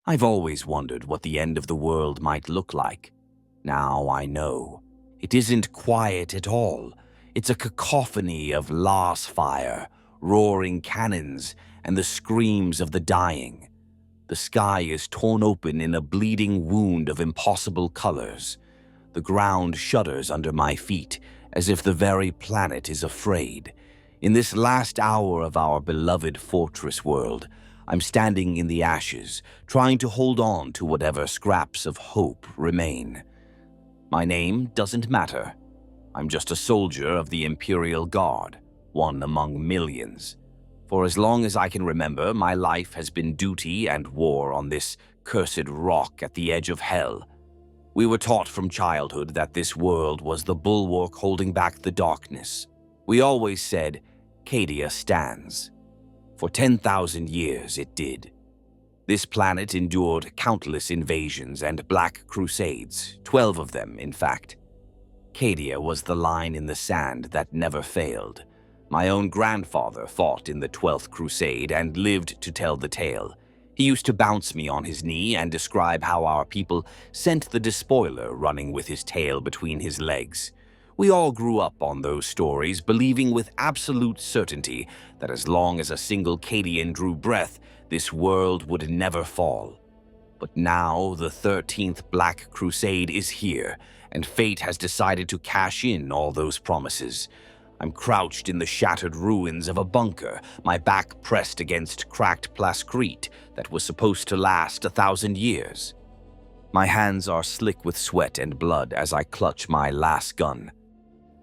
I've always wondered what the end of the world might look like. Now I know. It isn't quiet at all. It's a cacophony of las fire, roaring cannons, and the screams of the dying. The sky is torn open in a bleeding wound of impossible colors. The ground shudders under my feet, as if the very planet is afraid. In this last hour of our beloved fortress world, I'm standing in the ashes, trying to hold on to whatever scraps of hope remain. My name doesn't matter. I'm just a soldier of the Imperial Guard, one among millions. For as long as I can remember, my life has been duty and war on this cursed rock at the edge of hell. We were taught from childhood that this world was the bulwark holding back the darkness. We always said, Cadia stands. For 10,000 years it did. This planet endured countless invasions and black crusades, 12 of them, in fact. Cadia was the line in the sand that never failed. My own grandfather fought in the 12th Crusade and lived to tell the tale. He used to bounce me on his knee and describe how our people sent the despoiler running with his tail between his legs. We all grew up on those stories, believing with absolute certainty that as long as a single Cadian drew breath, this world would never fall. But now the 13th Black Crusade is here, and fate has decided to cash in all those promises. I'm crouched in the shattered ruins of a bunker, my back pressed against cracked plascrete that was supposed to last 1,000 years. My hands are slick with sweat and blood as I clutch my last gun.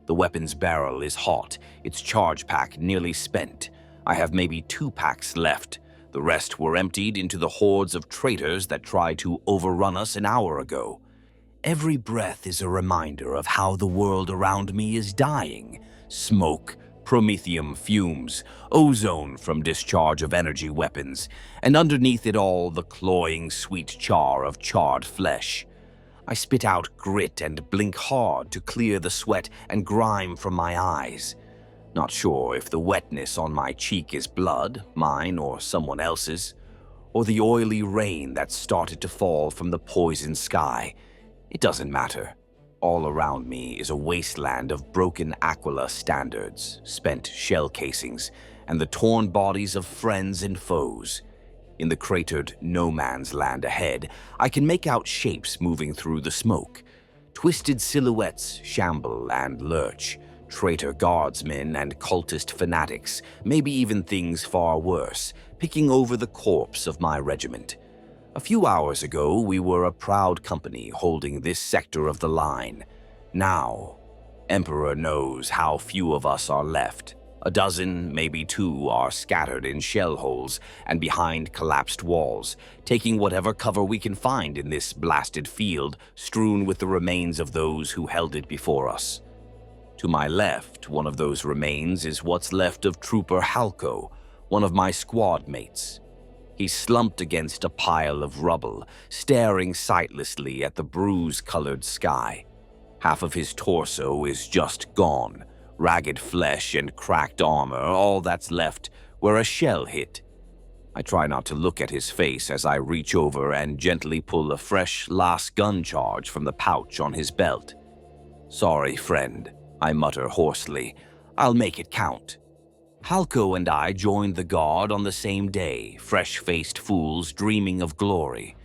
The weapon's barrel is hot, its charge pack nearly spent. I have maybe 2 packs left. The rest were emptied into the hordes of traitors that tried to overrun us an hour ago. Every breath is a reminder of how the world around me is dying. Smoke, promethium fumes, ozone from discharge of energy weapons, and underneath it all the cloying sweet char of charred flesh. I spit out grit and blink hard to clear the sweat and grime from my eyes. Not sure if the wetness on my cheek is blood, mine or someone else's, or the oily rain that started to fall from the poison sky. It doesn't matter. All around me is a wasteland of broken Aquila standards, spent shell casings, and the torn bodies of friends and foes. In the cratered no-man's land ahead, I can make out shapes moving through the smoke. Twisted silhouettes shamble and lurch, traitor guardsmen and cultist fanatics, maybe even things far worse, picking over the corpse of my regiment. A few hours ago, we were a proud company holding this sector of the line. Now, Emperor knows how few of us are left. A dozen, maybe 2, are scattered in shell holes and behind collapsed walls, taking whatever cover we can find in this blasted field, strewn with the remains of those who held it before us. To my left, one of those remains is what's left of Trooper Halko, one of my squad mates. He's slumped against a pile of rubble, staring sightlessly at the bruise-colored sky. Half of his torso is just gone. Ragged flesh and cracked armor, all that's left where a shell hit. I try not to look at his face as I reach over and gently pull a fresh last gun charge from the pouch on his belt. "Sorry, friend," I mutter hoarsely. "I'll make it count." Halko and I joined the Guard on the same day, fresh-faced fools dreaming of glory.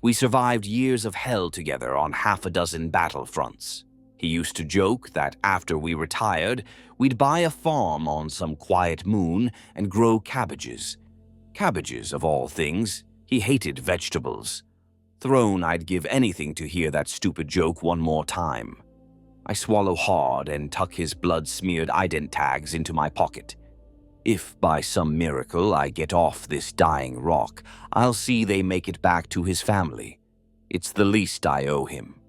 We survived years of hell together on 6 battlefronts. He used to joke that after we retired, we'd buy a farm on some quiet moon and grow cabbages. Cabbages, of all things. He hated vegetables. Throne, I'd give anything to hear that stupid joke one more time. I swallow hard and tuck his blood-smeared ident tags into my pocket. If by some miracle I get off this dying rock, I'll see they make it back to his family. It's the least I owe him.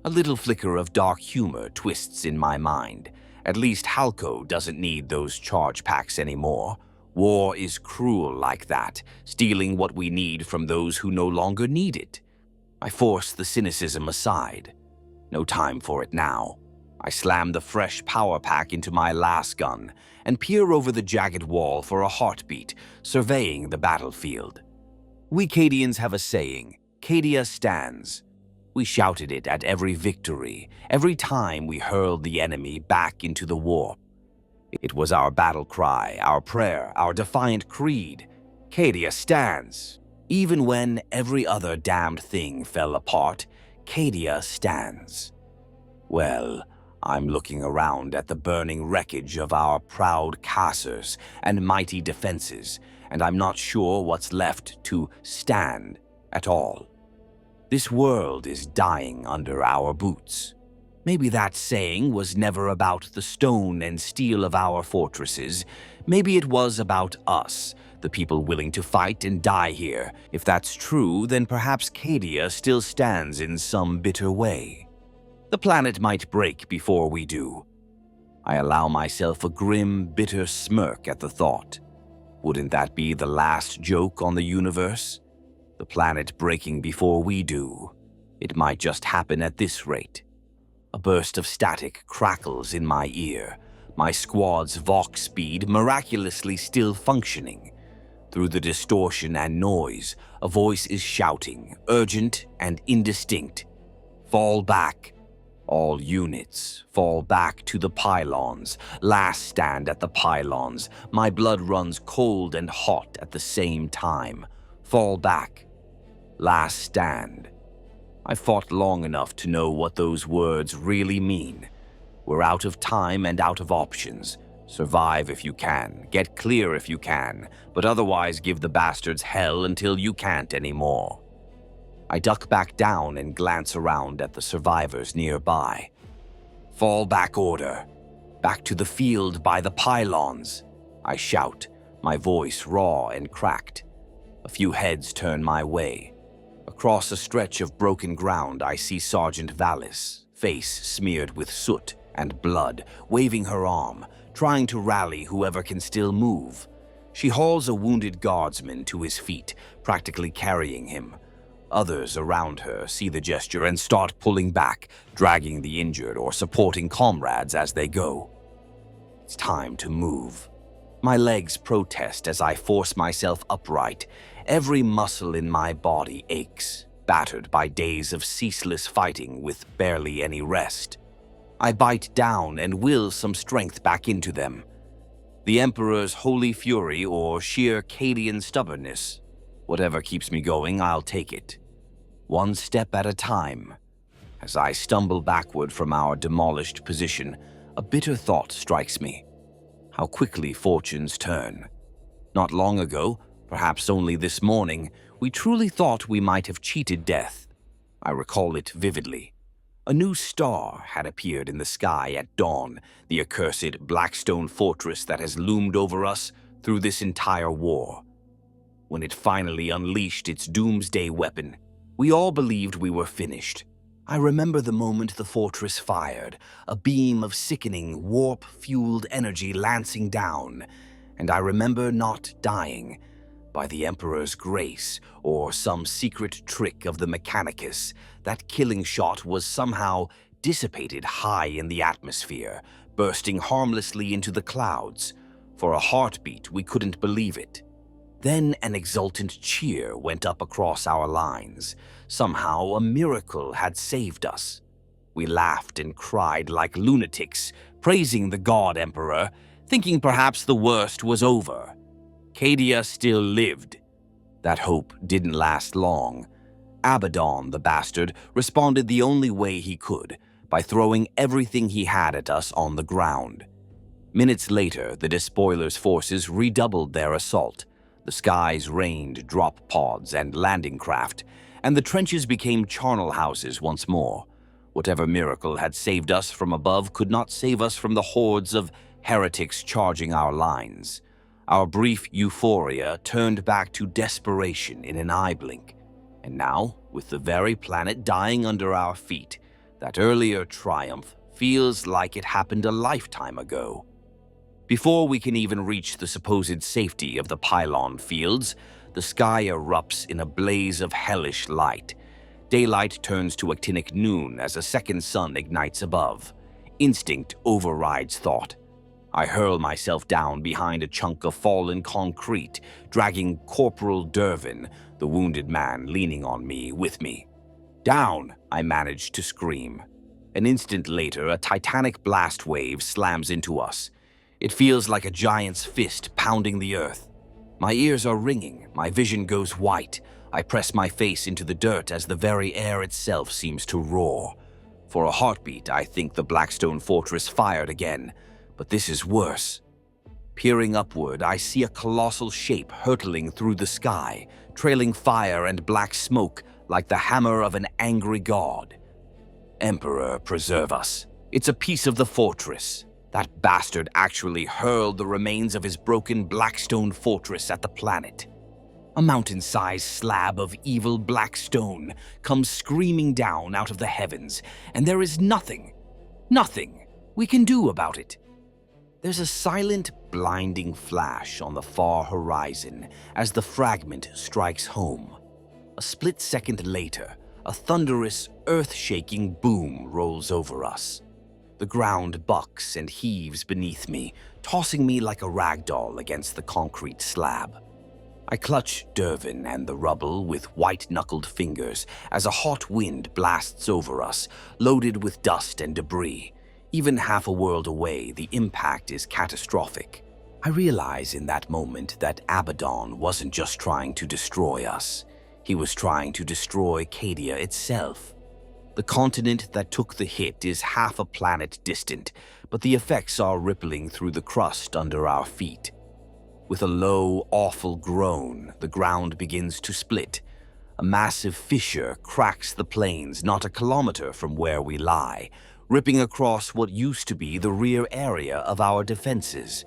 A little flicker of dark humor twists in my mind. At least Halko doesn't need those charge packs anymore. War is cruel like that, stealing what we need from those who no longer need it. I force the cynicism aside. No time for it now. I slam the fresh power pack into my last gun and peer over the jagged wall for a heartbeat, surveying the battlefield. We Cadians have a saying, Cadia stands. We shouted it at every victory, every time we hurled the enemy back into the warp. It was our battle cry, our prayer, our defiant creed. Cadia stands. Even when every other damned thing fell apart, Cadia stands. Well, I'm looking around at the burning wreckage of our proud casters and mighty defenses, and I'm not sure what's left to stand at all. This world is dying under our boots. Maybe that saying was never about the stone and steel of our fortresses. Maybe it was about us, the people willing to fight and die here. If that's true, then perhaps Cadia still stands in some bitter way. The planet might break before we do. I allow myself a grim, bitter smirk at the thought. Wouldn't that be the last joke on the universe? The planet breaking before we do. It might just happen at this rate. A burst of static crackles in my ear, my squad's Vox speed miraculously still functioning. Through the distortion and noise, a voice is shouting, urgent and indistinct. Fall back. All units, fall back to the pylons. Last stand at the pylons. My blood runs cold and hot at the same time. Fall back. Last stand. I fought long enough to know what those words really mean. We're out of time and out of options. Survive if you can, get clear if you can, but otherwise give the bastards hell until you can't anymore. I duck back down and glance around at the survivors nearby. Fall back order. Back to the field by the pylons. I shout, my voice raw and cracked. A few heads turn my way. Across a stretch of broken ground, I see Sergeant Vallis, face smeared with soot and blood, waving her arm, trying to rally whoever can still move. She hauls a wounded guardsman to his feet, practically carrying him. Others around her see the gesture and start pulling back, dragging the injured or supporting comrades as they go. It's time to move. My legs protest as I force myself upright. Every muscle in my body aches, battered by days of ceaseless fighting with barely any rest. I bite down and will some strength back into them. The Emperor's holy fury or sheer Cadian stubbornness. Whatever keeps me going, I'll take it. One step at a time. As I stumble backward from our demolished position, a bitter thought strikes me. How quickly fortunes turn. Not long ago, perhaps only this morning, we truly thought we might have cheated death. I recall it vividly. A new star had appeared in the sky at dawn, the accursed Blackstone fortress that has loomed over us through this entire war. When it finally unleashed its doomsday weapon, we all believed we were finished. I remember the moment the fortress fired, a beam of sickening, warp-fueled energy lancing down, and I remember not dying, by the Emperor's grace or some secret trick of the Mechanicus. That killing shot was somehow dissipated high in the atmosphere, bursting harmlessly into the clouds. For a heartbeat, we couldn't believe it. Then an exultant cheer went up across our lines. Somehow a miracle had saved us. We laughed and cried like lunatics, praising the God Emperor, thinking perhaps the worst was over. Cadia still lived. That hope didn't last long. Abaddon, the bastard, responded the only way he could, by throwing everything he had at us on the ground. Minutes later, the despoiler's forces redoubled their assault. The skies rained drop pods and landing craft, and the trenches became charnel houses once more. Whatever miracle had saved us from above could not save us from the hordes of heretics charging our lines. Our brief euphoria turned back to desperation in an eye blink. And now, with the very planet dying under our feet, that earlier triumph feels like it happened a lifetime ago. Before we can even reach the supposed safety of the pylon fields, the sky erupts in a blaze of hellish light. Daylight turns to actinic noon as a second sun ignites above. Instinct overrides thought. I hurl myself down behind a chunk of fallen concrete, dragging Corporal Dervin, the wounded man, leaning on me with me. "Down!" I manage to scream. An instant later, a titanic blast wave slams into us. It feels like a giant's fist pounding the earth. My ears are ringing, my vision goes white. I press my face into the dirt as the very air itself seems to roar. For a heartbeat, I think the Blackstone Fortress fired again, but this is worse. Peering upward, I see a colossal shape hurtling through the sky, trailing fire and black smoke like the hammer of an angry god. Emperor preserve us. It's a piece of the fortress. That bastard actually hurled the remains of his broken Blackstone Fortress at the planet. A mountain-sized slab of evil black stone comes screaming down out of the heavens, and there is nothing we can do about it. There's a silent, blinding flash on the far horizon as the fragment strikes home. A split second later, a thunderous, earth-shaking boom rolls over us. The ground bucks and heaves beneath me, tossing me like a rag doll against the concrete slab. I clutch Dervin and the rubble with white-knuckled fingers as a hot wind blasts over us, loaded with dust and debris. Even half a world away, the impact is catastrophic. I realize in that moment that Abaddon wasn't just trying to destroy us. He was trying to destroy Cadia itself. The continent that took the hit is half a planet distant, but the effects are rippling through the crust under our feet. With a low, awful groan, the ground begins to split. A massive fissure cracks the plains not a kilometer from where we lie, ripping across what used to be the rear area of our defenses.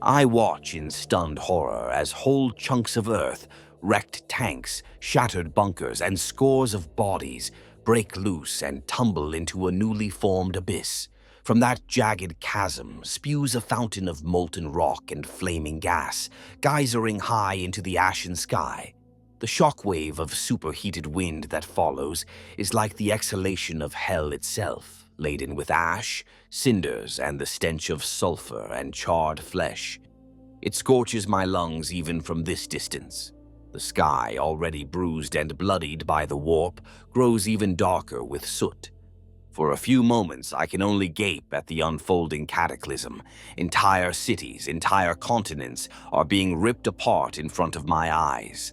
I watch in stunned horror as whole chunks of earth, wrecked tanks, shattered bunkers, and scores of bodies break loose and tumble into a newly formed abyss. From that jagged chasm spews a fountain of molten rock and flaming gas, geysering high into the ashen sky. The shockwave of superheated wind that follows is like the exhalation of hell itself, laden with ash, cinders, and the stench of sulfur and charred flesh. It scorches my lungs even from this distance. The sky, already bruised and bloodied by the warp, grows even darker with soot. For a few moments, I can only gape at the unfolding cataclysm. Entire cities, entire continents are being ripped apart in front of my eyes.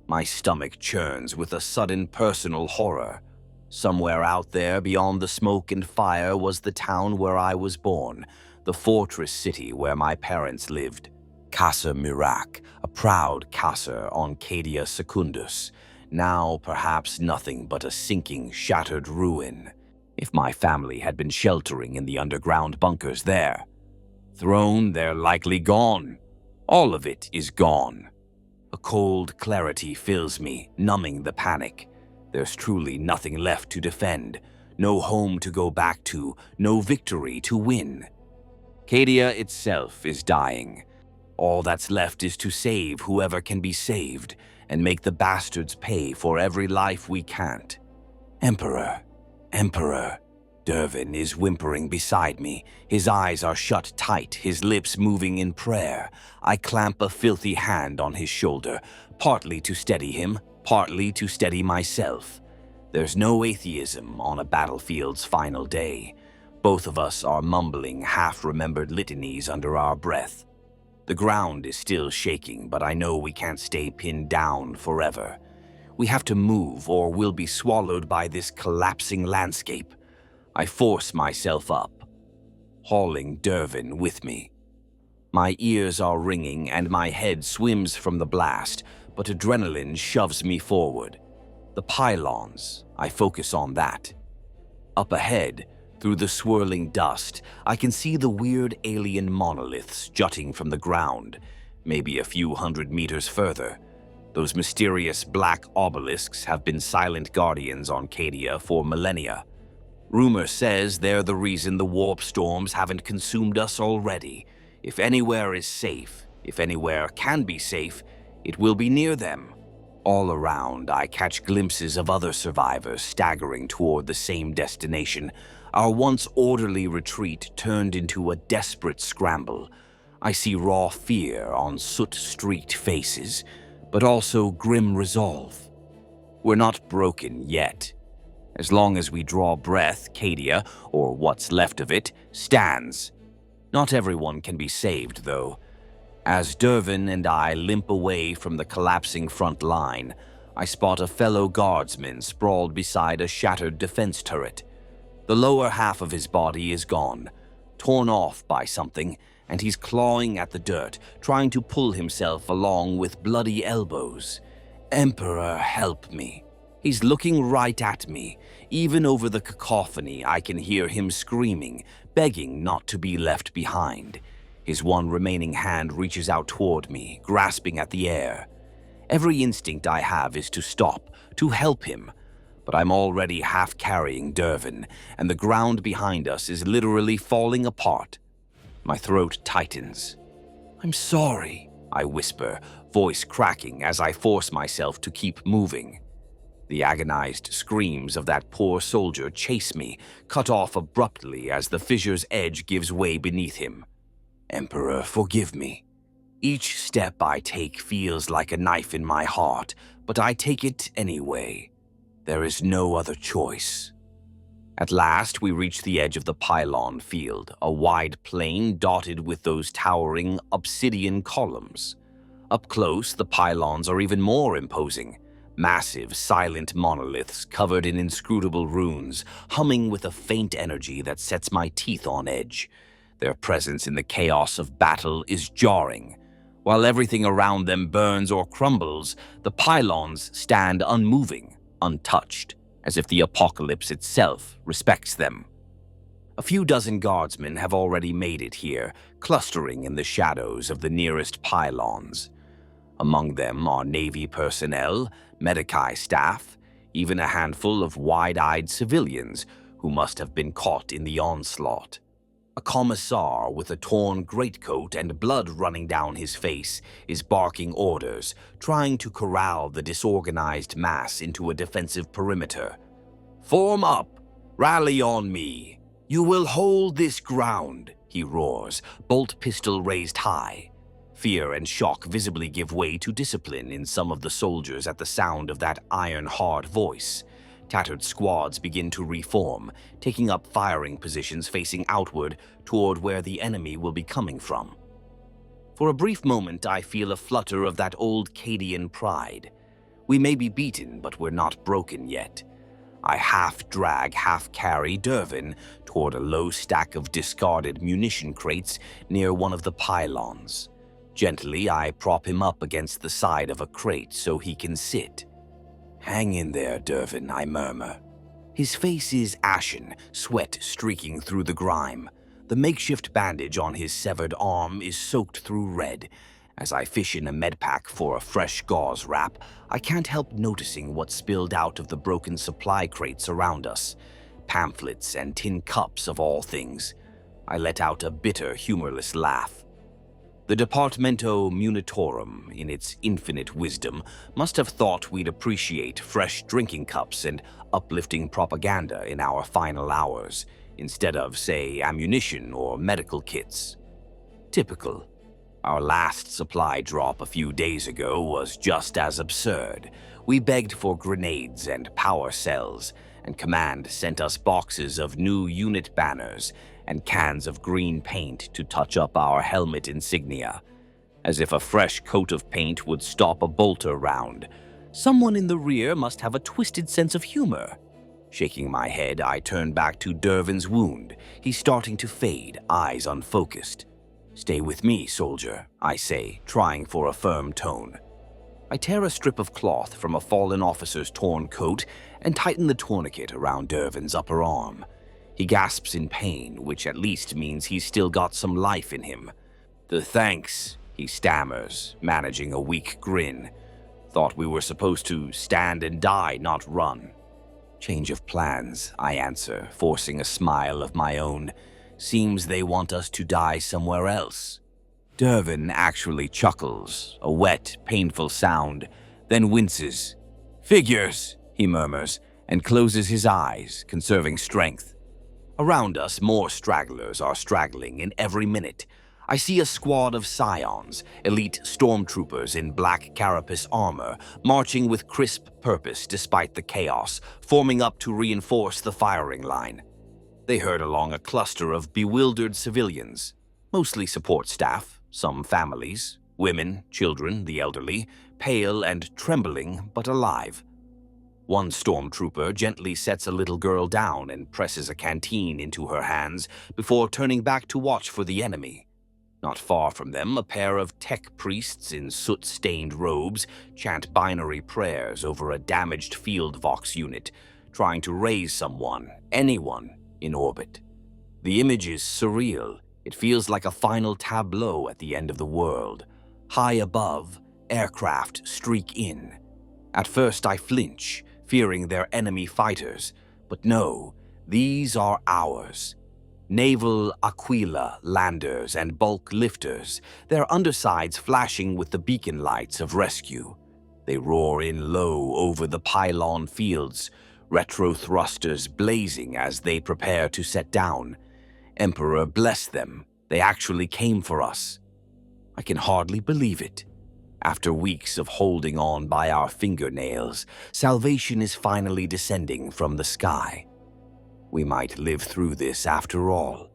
My stomach churns with a sudden personal horror. Somewhere out there beyond the smoke and fire was the town where I was born, the fortress city where my parents lived. Casa Mirac, a proud casa on Cadia Secundus, now perhaps nothing but a sinking, shattered ruin. If my family had been sheltering in the underground bunkers there. Throne, they're likely gone. All of it is gone. A cold clarity fills me, numbing the panic. There's truly nothing left to defend, no home to go back to, no victory to win. Cadia itself is dying. All that's left is to save whoever can be saved and make the bastards pay for every life we can't. Emperor. Dervin is whimpering beside me. His eyes are shut tight, his lips moving in prayer. I clamp a filthy hand on his shoulder, partly to steady him, partly to steady myself. There's no atheism on a battlefield's final day. Both of us are mumbling half-remembered litanies under our breath. The ground is still shaking, but I know we can't stay pinned down forever. We have to move or we'll be swallowed by this collapsing landscape. I force myself up, hauling Dervin with me. My ears are ringing and my head swims from the blast, but adrenaline shoves me forward. The pylons, I focus on that. Up ahead, through the swirling dust, I can see the weird alien monoliths jutting from the ground, maybe a few hundred meters further. Those mysterious black obelisks have been silent guardians on Cadia for millennia. Rumor says they're the reason the warp storms haven't consumed us already. If anywhere is safe, if anywhere can be safe, it will be near them. All around, I catch glimpses of other survivors staggering toward the same destination. Our once orderly retreat turned into a desperate scramble. I see raw fear on soot-streaked faces, but also grim resolve. We're not broken yet. As long as we draw breath, Cadia, or what's left of it, stands. Not everyone can be saved, though. As Dervin and I limp away from the collapsing front line, I spot a fellow guardsman sprawled beside a shattered defense turret. The lower half of his body is gone, torn off by something, and he's clawing at the dirt, trying to pull himself along with bloody elbows. Emperor, help me. He's looking right at me. Even over the cacophony, I can hear him screaming, begging not to be left behind. His one remaining hand reaches out toward me, grasping at the air. Every instinct I have is to stop, to help him. But I'm already half carrying Dervin, and the ground behind us is literally falling apart. My throat tightens. "I'm sorry," I whisper, voice cracking as I force myself to keep moving. The agonized screams of that poor soldier chase me, cut off abruptly as the fissure's edge gives way beneath him. Emperor, forgive me. Each step I take feels like a knife in my heart, but I take it anyway. There is no other choice. At last, we reach the edge of the pylon field, a wide plain dotted with those towering obsidian columns. Up close, the pylons are even more imposing. Massive, silent monoliths covered in inscrutable runes, humming with a faint energy that sets my teeth on edge. Their presence in the chaos of battle is jarring. While everything around them burns or crumbles, the pylons stand unmoving, untouched, as if the apocalypse itself respects them. A few dozen guardsmen have already made it here, clustering in the shadows of the nearest pylons. Among them are Navy personnel, Medici staff, even a handful of wide-eyed civilians who must have been caught in the onslaught. A commissar with a torn greatcoat and blood running down his face is barking orders, trying to corral the disorganized mass into a defensive perimeter. "Form up! Rally on me! You will hold this ground!" he roars, bolt pistol raised high. Fear and shock visibly give way to discipline in some of the soldiers at the sound of that iron-hard voice. Tattered squads begin to reform, taking up firing positions facing outward toward where the enemy will be coming from. For a brief moment, I feel a flutter of that old Cadian pride. We may be beaten, but we're not broken yet. I half-drag, half-carry Dervin toward a low stack of discarded munition crates near one of the pylons. Gently, I prop him up against the side of a crate so he can sit. "Hang in there, Dervin," I murmur. His face is ashen, sweat streaking through the grime. The makeshift bandage on his severed arm is soaked through red. As I fish in a medpack for a fresh gauze wrap, I can't help noticing what spilled out of the broken supply crates around us. Pamphlets and tin cups of all things. I let out a bitter, humorless laugh. The Departamento Munitorum, in its infinite wisdom, must have thought we'd appreciate fresh drinking cups and uplifting propaganda in our final hours, instead of, say, ammunition or medical kits. Typical. Our last supply drop a few days ago was just as absurd. We begged for grenades and power cells, and Command sent us boxes of new unit banners and cans of green paint to touch up our helmet insignia. As if a fresh coat of paint would stop a bolter round. Someone in the rear must have a twisted sense of humor. Shaking my head, I turn back to Dervin's wound. He's starting to fade, eyes unfocused. "Stay with me, soldier," I say, trying for a firm tone. I tear a strip of cloth from a fallen officer's torn coat and tighten the tourniquet around Dervin's upper arm. He gasps in pain, which at least means he's still got some life in him. Thanks," he stammers, managing a weak grin. "Thought we were supposed to stand and die, not run." "Change of plans," I answer, forcing a smile of my own. "Seems they want us to die somewhere else." Dervin actually chuckles, a wet, painful sound, then winces. "Figures," he murmurs, and closes his eyes, conserving strength. Around us, more stragglers are straggling in every minute. I see a squad of scions, elite stormtroopers in black carapace armor, marching with crisp purpose despite the chaos, forming up to reinforce the firing line. They herd along a cluster of bewildered civilians, mostly support staff, some families, women, children, the elderly, pale and trembling but alive. One stormtrooper gently sets a little girl down and presses a canteen into her hands before turning back to watch for the enemy. Not far from them, a pair of tech priests in soot-stained robes chant binary prayers over a damaged field vox unit, trying to raise someone, anyone, in orbit. The image is surreal. It feels like a final tableau at the end of the world. High above, aircraft streak in. At first I flinch, fearing they're enemy fighters, but no, these are ours. Naval Aquila landers and bulk lifters, their undersides flashing with the beacon lights of rescue. They roar in low over the pylon fields, retro thrusters blazing as they prepare to set down. Emperor bless them, they actually came for us. I can hardly believe it. After weeks of holding on by our fingernails, salvation is finally descending from the sky. We might live through this after all.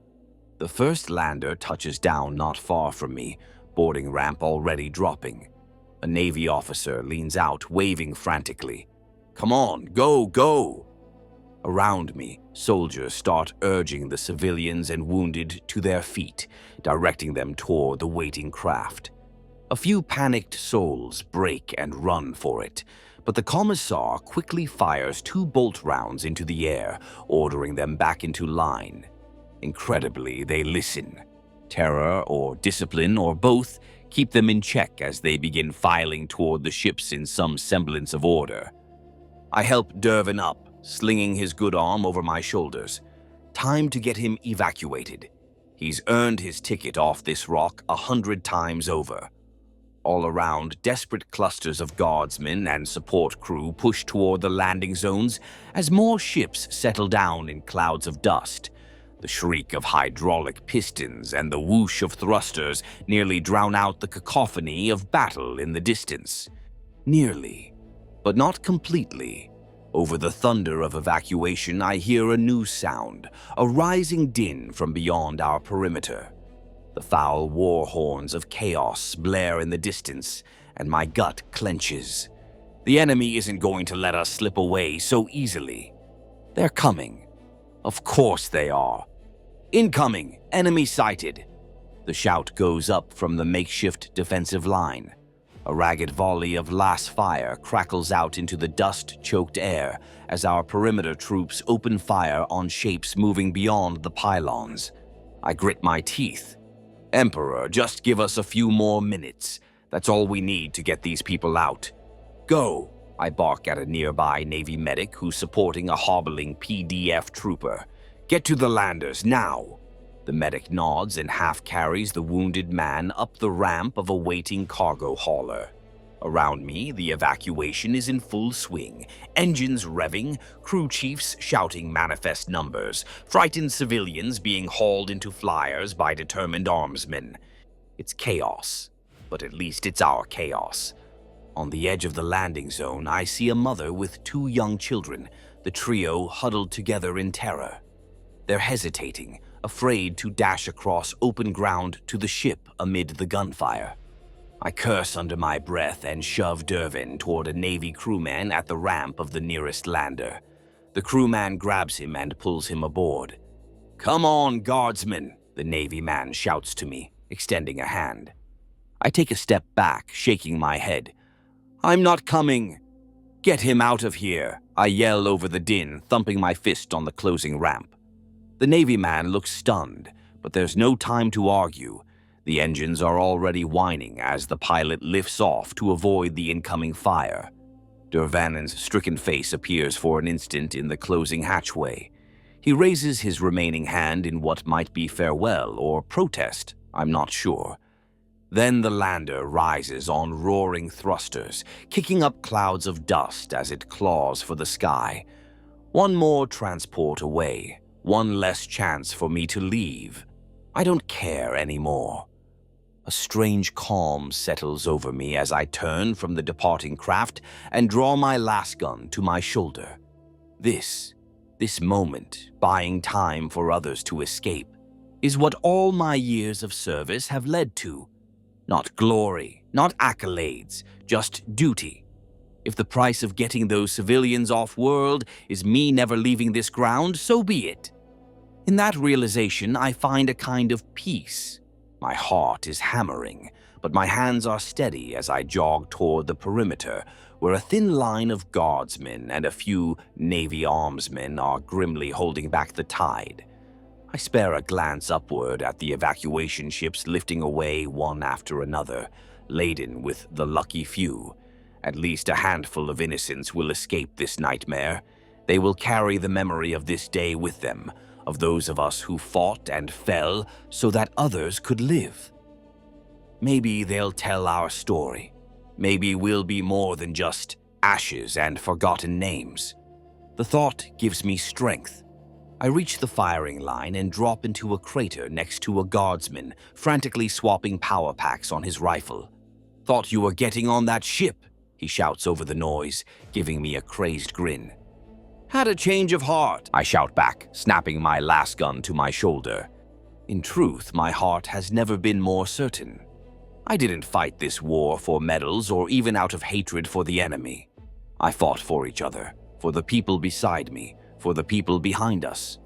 The first lander touches down not far from me, boarding ramp already dropping. A Navy officer leans out, waving frantically. "Come on, go, go!" Around me, soldiers start urging the civilians and wounded to their feet, directing them toward the waiting craft. A few panicked souls break and run for it, but the commissar quickly fires 2 bolt rounds into the air, ordering them back into line. Incredibly, they listen. Terror or discipline or both keep them in check as they begin filing toward the ships in some semblance of order. I help Dervin up, slinging his good arm over my shoulders. Time to get him evacuated. He's earned his ticket off this rock 100 times over. All around, desperate clusters of guardsmen and support crew push toward the landing zones as more ships settle down in clouds of dust. The shriek of hydraulic pistons and the whoosh of thrusters nearly drown out the cacophony of battle in the distance. Nearly, but not completely. Over the thunder of evacuation, I hear a new sound, a rising din from beyond our perimeter. The foul war horns of chaos blare in the distance, and my gut clenches. The enemy isn't going to let us slip away so easily. They're coming. Of course they are. "Incoming! Enemy sighted!" The shout goes up from the makeshift defensive line. A ragged volley of lass fire crackles out into the dust-choked air as our perimeter troops open fire on shapes moving beyond the pylons. I grit my teeth. "Emperor, just give us a few more minutes. That's all we need to get these people out." "Go!" I bark at a nearby Navy medic who's supporting a hobbling PDF trooper. "Get to the landers, now!" The medic nods and half-carries the wounded man up the ramp of a waiting cargo hauler. Around me, the evacuation is in full swing, engines revving, crew chiefs shouting manifest numbers, frightened civilians being hauled into flyers by determined armsmen. It's chaos, but at least it's our chaos. On the edge of the landing zone, I see a mother with 2 young children, the trio huddled together in terror. They're hesitating, afraid to dash across open ground to the ship amid the gunfire. I curse under my breath and shove Dervin toward a Navy crewman at the ramp of the nearest lander. The crewman grabs him and pulls him aboard. "Come on, Guardsman," the Navy man shouts to me, extending a hand. I take a step back, shaking my head. "I'm not coming." "Get him out of here," I yell over the din, thumping my fist on the closing ramp. The Navy man looks stunned, but there's no time to argue. The engines are already whining as the pilot lifts off to avoid the incoming fire. Dervanen's stricken face appears for an instant in the closing hatchway. He raises his remaining hand in what might be farewell or protest, I'm not sure. Then the lander rises on roaring thrusters, kicking up clouds of dust as it claws for the sky. One more transport away, one less chance for me to leave. I don't care anymore. A strange calm settles over me as I turn from the departing craft and draw my lasgun to my shoulder. This moment, buying time for others to escape, is what all my years of service have led to. Not glory, not accolades, just duty. If the price of getting those civilians off-world is me never leaving this ground, so be it. In that realization, I find a kind of peace. My heart is hammering, but my hands are steady as I jog toward the perimeter, where a thin line of Guardsmen and a few Navy armsmen are grimly holding back the tide. I spare a glance upward at the evacuation ships lifting away one after another, laden with the lucky few. At least a handful of innocents will escape this nightmare. They will carry the memory of this day with them, of those of us who fought and fell so that others could live. Maybe they'll tell our story. Maybe we'll be more than just ashes and forgotten names. The thought gives me strength. I reach the firing line and drop into a crater next to a guardsman, frantically swapping power packs on his rifle. "Thought you were getting on that ship," he shouts over the noise, giving me a crazed grin. "Had a change of heart," I shout back, snapping my lasgun to my shoulder. In truth, my heart has never been more certain. I didn't fight this war for medals or even out of hatred for the enemy. I fought for each other, for the people beside me, for the people behind us,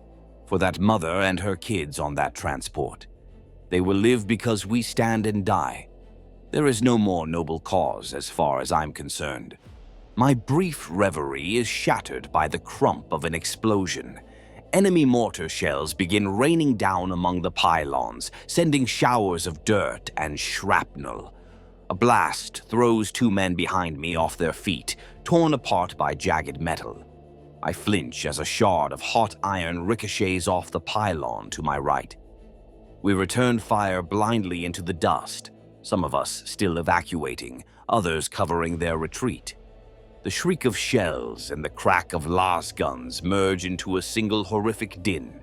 for that mother and her kids on that transport. They will live because we stand and die. There is no more noble cause as far as I'm concerned. My brief reverie is shattered by the crump of an explosion. Enemy mortar shells begin raining down among the pylons, sending showers of dirt and shrapnel. A blast throws two men behind me off their feet, torn apart by jagged metal. I flinch as a shard of hot iron ricochets off the pylon to my right. We return fire blindly into the dust, some of us still evacuating, others covering their retreat. The shriek of shells and the crack of las guns merge into a single horrific din.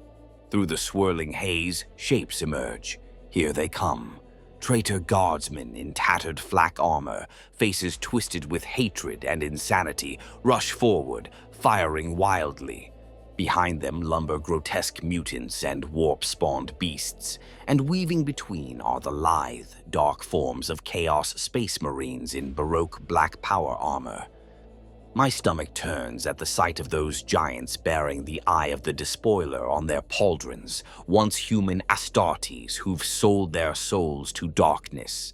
Through the swirling haze, shapes emerge. Here they come. Traitor guardsmen in tattered flak armor, faces twisted with hatred and insanity, rush forward, firing wildly. Behind them lumber grotesque mutants and warp-spawned beasts, and weaving between are the lithe, dark forms of Chaos Space Marines in Baroque black power armor. My stomach turns at the sight of those giants bearing the Eye of the Despoiler on their pauldrons, once human Astartes who've sold their souls to darkness.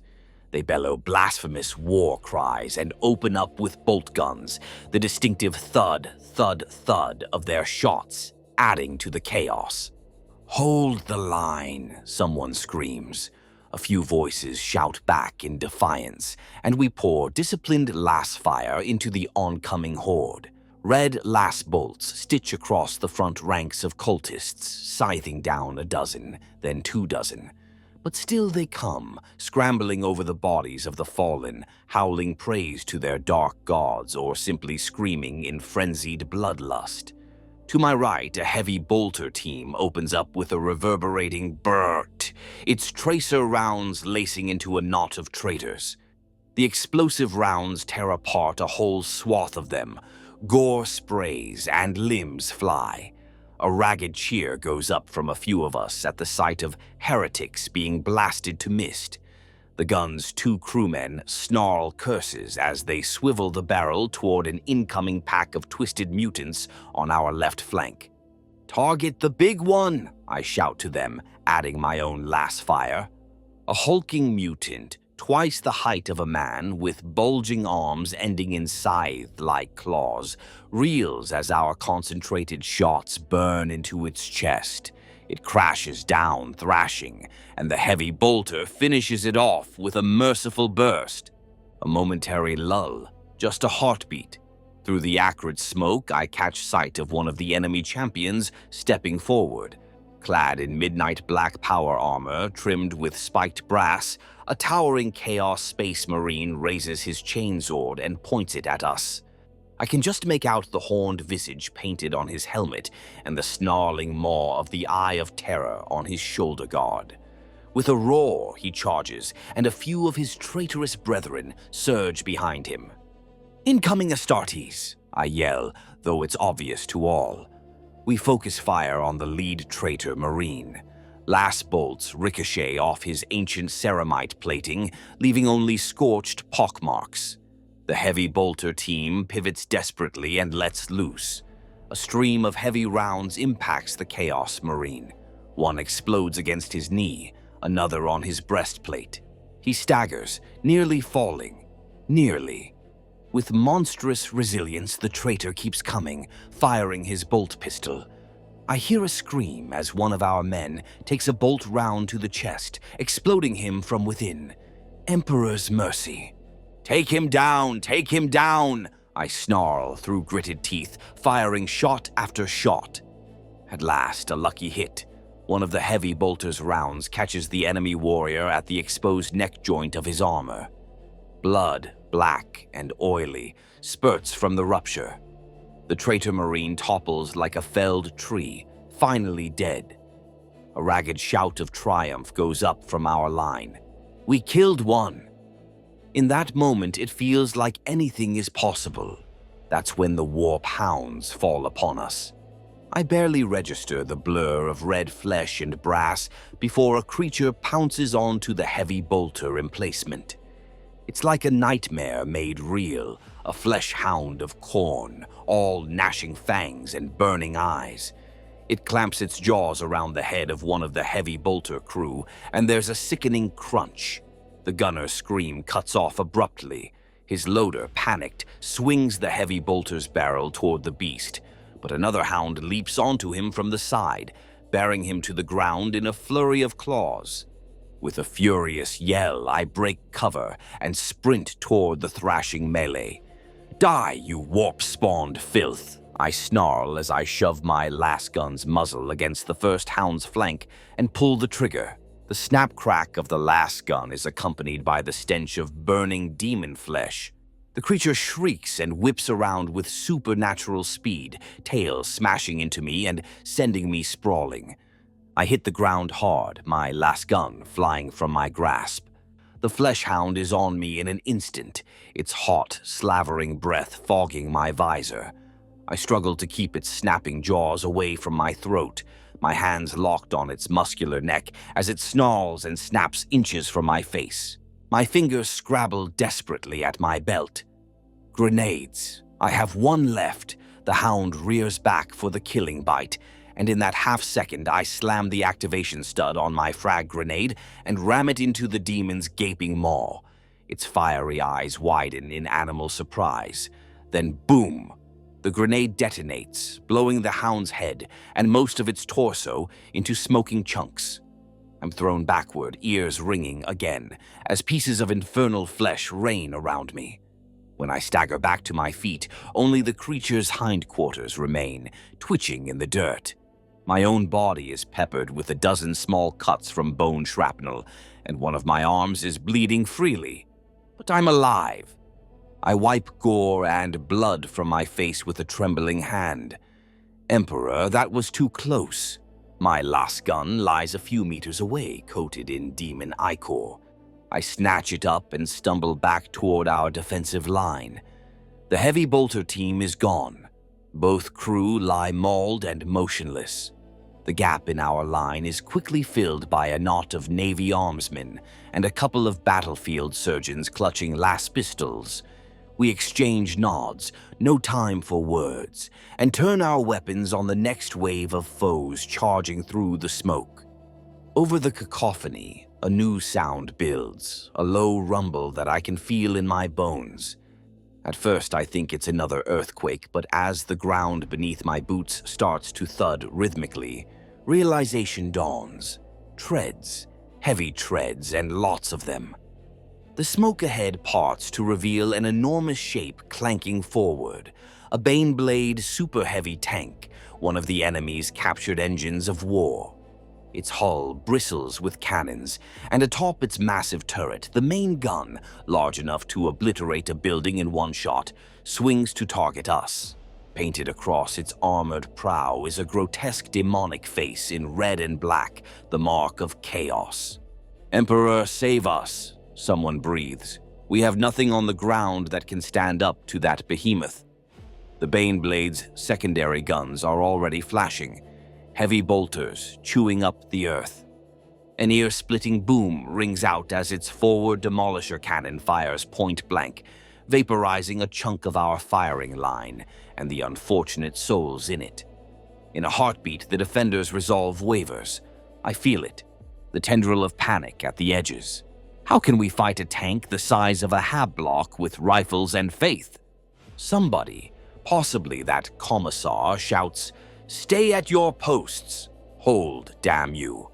They bellow blasphemous war cries and open up with bolt guns, the distinctive thud, thud, thud of their shots, adding to the chaos. "Hold the line," someone screams. A few voices shout back in defiance, and we pour disciplined lass fire into the oncoming horde. Red lass bolts stitch across the front ranks of cultists, scything down a dozen, then 2 dozen. But still they come, scrambling over the bodies of the fallen, howling praise to their dark gods or simply screaming in frenzied bloodlust. To my right, a heavy bolter team opens up with a reverberating "Burt," its tracer rounds lacing into a knot of traitors. The explosive rounds tear apart a whole swath of them. Gore sprays and limbs fly. A ragged cheer goes up from a few of us at the sight of heretics being blasted to mist. The gun's 2 crewmen snarl curses as they swivel the barrel toward an incoming pack of twisted mutants on our left flank. "Target the big one," I shout to them, adding my own lass fire. A hulking mutant, twice the height of a man with bulging arms ending in scythe-like claws, reels as our concentrated shots burn into its chest. It crashes down, thrashing, and the heavy bolter finishes it off with a merciful burst. A momentary lull, just a heartbeat. Through the acrid smoke, I catch sight of one of the enemy champions stepping forward. Clad in midnight black power armor trimmed with spiked brass, A towering Chaos Space Marine raises his chainsword and points it at us. I can just make out the horned visage painted on his helmet and the snarling maw of the Eye of Terror on his shoulder guard. With a roar, he charges, and a few of his traitorous brethren surge behind him. "Incoming Astartes!" I yell, though it's obvious to all. We focus fire on the lead traitor Marine. Last bolts ricochet off his ancient ceramite plating, leaving only scorched pockmarks. The heavy bolter team pivots desperately and lets loose. A stream of heavy rounds impacts the Chaos Marine. One explodes against his knee, another on his breastplate. He staggers, nearly falling. Nearly. With monstrous resilience, the traitor keeps coming, firing his bolt pistol. I hear a scream as one of our men takes a bolt round to the chest, exploding him from within. Emperor's mercy. "Take him down! Take him down!" I snarl through gritted teeth, firing shot after shot. At last, a lucky hit. One of the heavy bolter's rounds catches the enemy warrior at the exposed neck joint of his armor. Blood, black and oily, spurts from the rupture. The traitor Marine topples like a felled tree, finally dead. A ragged shout of triumph goes up from our line. We killed one. In that moment, it feels like anything is possible. That's when the warp hounds fall upon us. I barely register the blur of red flesh and brass before a creature pounces onto the heavy bolter emplacement. It's like a nightmare made real, a flesh hound of corn, all gnashing fangs and burning eyes. It clamps its jaws around the head of one of the heavy bolter crew, and there's a sickening crunch. The gunner's scream cuts off abruptly. His loader, panicked, swings the heavy bolter's barrel toward the beast, but another hound leaps onto him from the side, bearing him to the ground in a flurry of claws. With a furious yell, I break cover and sprint toward the thrashing melee. "Die, you warp-spawned filth!" I snarl as I shove my lasgun's muzzle against the first hound's flank and pull the trigger. The snap crack of the lasgun is accompanied by the stench of burning demon flesh. The creature shrieks and whips around with supernatural speed, tail smashing into me and sending me sprawling. I hit the ground hard, my lasgun flying from my grasp. The flesh hound is on me in an instant, its hot, slavering breath fogging my visor. I struggle to keep its snapping jaws away from my throat, my hands locked on its muscular neck as it snarls and snaps inches from my face. My fingers scrabble desperately at my belt. Grenades. I have one left. The hound rears back for the killing bite, and in that half-second I slam the activation stud on my frag grenade and ram it into the demon's gaping maw. Its fiery eyes widen in animal surprise. Then boom! The grenade detonates, blowing the hound's head and most of its torso into smoking chunks. I'm thrown backward, ears ringing again, as pieces of infernal flesh rain around me. When I stagger back to my feet, only the creature's hindquarters remain, twitching in the dirt. My own body is peppered with a dozen small cuts from bone shrapnel, and one of my arms is bleeding freely. But I'm alive. I wipe gore and blood from my face with a trembling hand. Emperor, that was too close. My lasgun lies a few meters away, coated in demon ichor. I snatch it up and stumble back toward our defensive line. The heavy bolter team is gone. Both crew lie mauled and motionless. The gap in our line is quickly filled by a knot of Navy armsmen and a couple of battlefield surgeons clutching las pistols. We exchange nods, no time for words, and turn our weapons on the next wave of foes charging through the smoke. Over the cacophony, a new sound builds, a low rumble that I can feel in my bones. At first, I think it's another earthquake, but as the ground beneath my boots starts to thud rhythmically, realization dawns. Treads, heavy treads, and lots of them. The smoke ahead parts to reveal an enormous shape clanking forward, a Baneblade super-heavy tank, one of the enemy's captured engines of war. Its hull bristles with cannons, and atop its massive turret, the main gun, large enough to obliterate a building in one shot, swings to target us. Painted across its armored prow is a grotesque demonic face in red and black, the mark of chaos. "Emperor, save us," someone breathes. "We have nothing on the ground that can stand up to that behemoth." The Baneblade's secondary guns are already flashing, heavy bolters chewing up the earth. An ear-splitting boom rings out as its forward demolisher cannon fires point blank, vaporizing a chunk of our firing line and the unfortunate souls in it. In a heartbeat, the defender's resolve wavers. I feel it, the tendril of panic at the edges. How can we fight a tank the size of a hab block with rifles and faith? Somebody, possibly that commissar, shouts, "Stay at your posts! Hold, damn you!"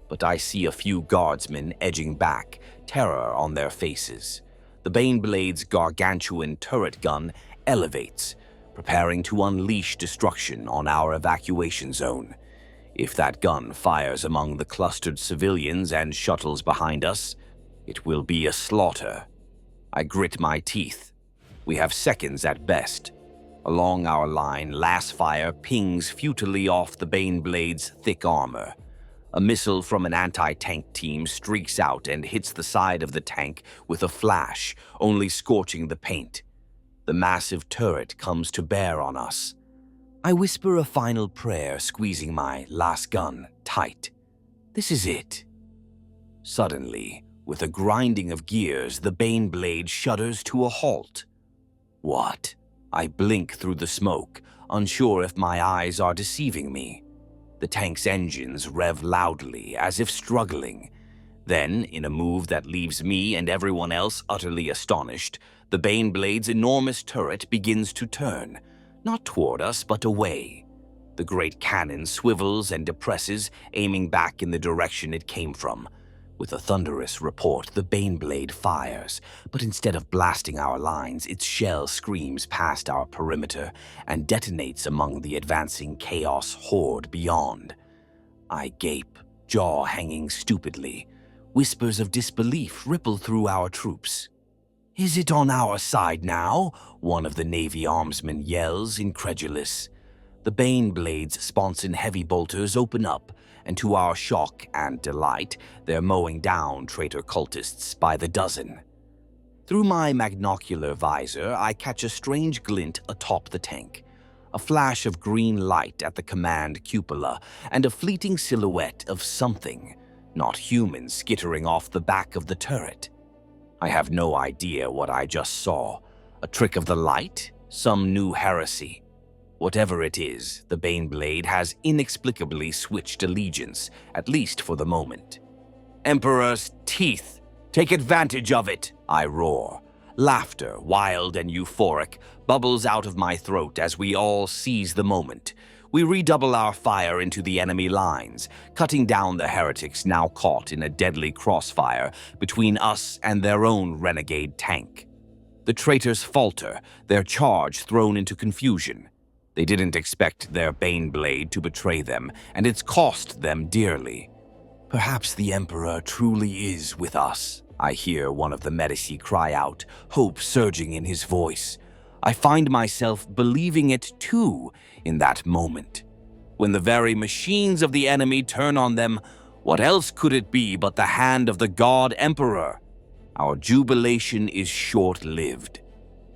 But I see a few guardsmen edging back, terror on their faces. The Baneblade's gargantuan turret gun elevates, preparing to unleash destruction on our evacuation zone. If that gun fires among the clustered civilians and shuttles behind us, it will be a slaughter. I grit my teeth. We have seconds at best. Along our line, last fire pings futilely off the Baneblade's thick armor. A missile from an anti-tank team streaks out and hits the side of the tank with a flash, only scorching the paint. The massive turret comes to bear on us. I whisper a final prayer, squeezing my last gun tight. This is it. Suddenly, with a grinding of gears, the Baneblade shudders to a halt. What? I blink through the smoke, unsure if my eyes are deceiving me. The tank's engines rev loudly, as if struggling. Then, in a move that leaves me and everyone else utterly astonished, the Baneblade's enormous turret begins to turn, not toward us, but away. The great cannon swivels and depresses, aiming back in the direction it came from. With a thunderous report, the Baneblade fires, but instead of blasting our lines, its shell screams past our perimeter and detonates among the advancing chaos horde beyond. I gape, jaw hanging stupidly. Whispers of disbelief ripple through our troops. "Is it on our side now?" one of the Navy armsmen yells, incredulous. The Baneblade's sponson heavy bolters open up, and to our shock and delight, they're mowing down traitor cultists by the dozen. Through my magnocular visor, I catch a strange glint atop the tank, a flash of green light at the command cupola, and a fleeting silhouette of something, not human, skittering off the back of the turret. I have no idea what I just saw. A trick of the light? Some new heresy? Whatever it is, the Baneblade has inexplicably switched allegiance, at least for the moment. "Emperor's teeth! Take advantage of it!" I roar. Laughter, wild and euphoric, bubbles out of my throat as we all seize the moment. We redouble our fire into the enemy lines, cutting down the heretics now caught in a deadly crossfire between us and their own renegade tank. The traitors falter, their charge thrown into confusion. They didn't expect their Baneblade to betray them, and it's cost them dearly. "Perhaps the Emperor truly is with us," I hear one of the Medici cry out, hope surging in his voice. I find myself believing it too in that moment. When the very machines of the enemy turn on them, what else could it be but the hand of the God Emperor? Our jubilation is short-lived.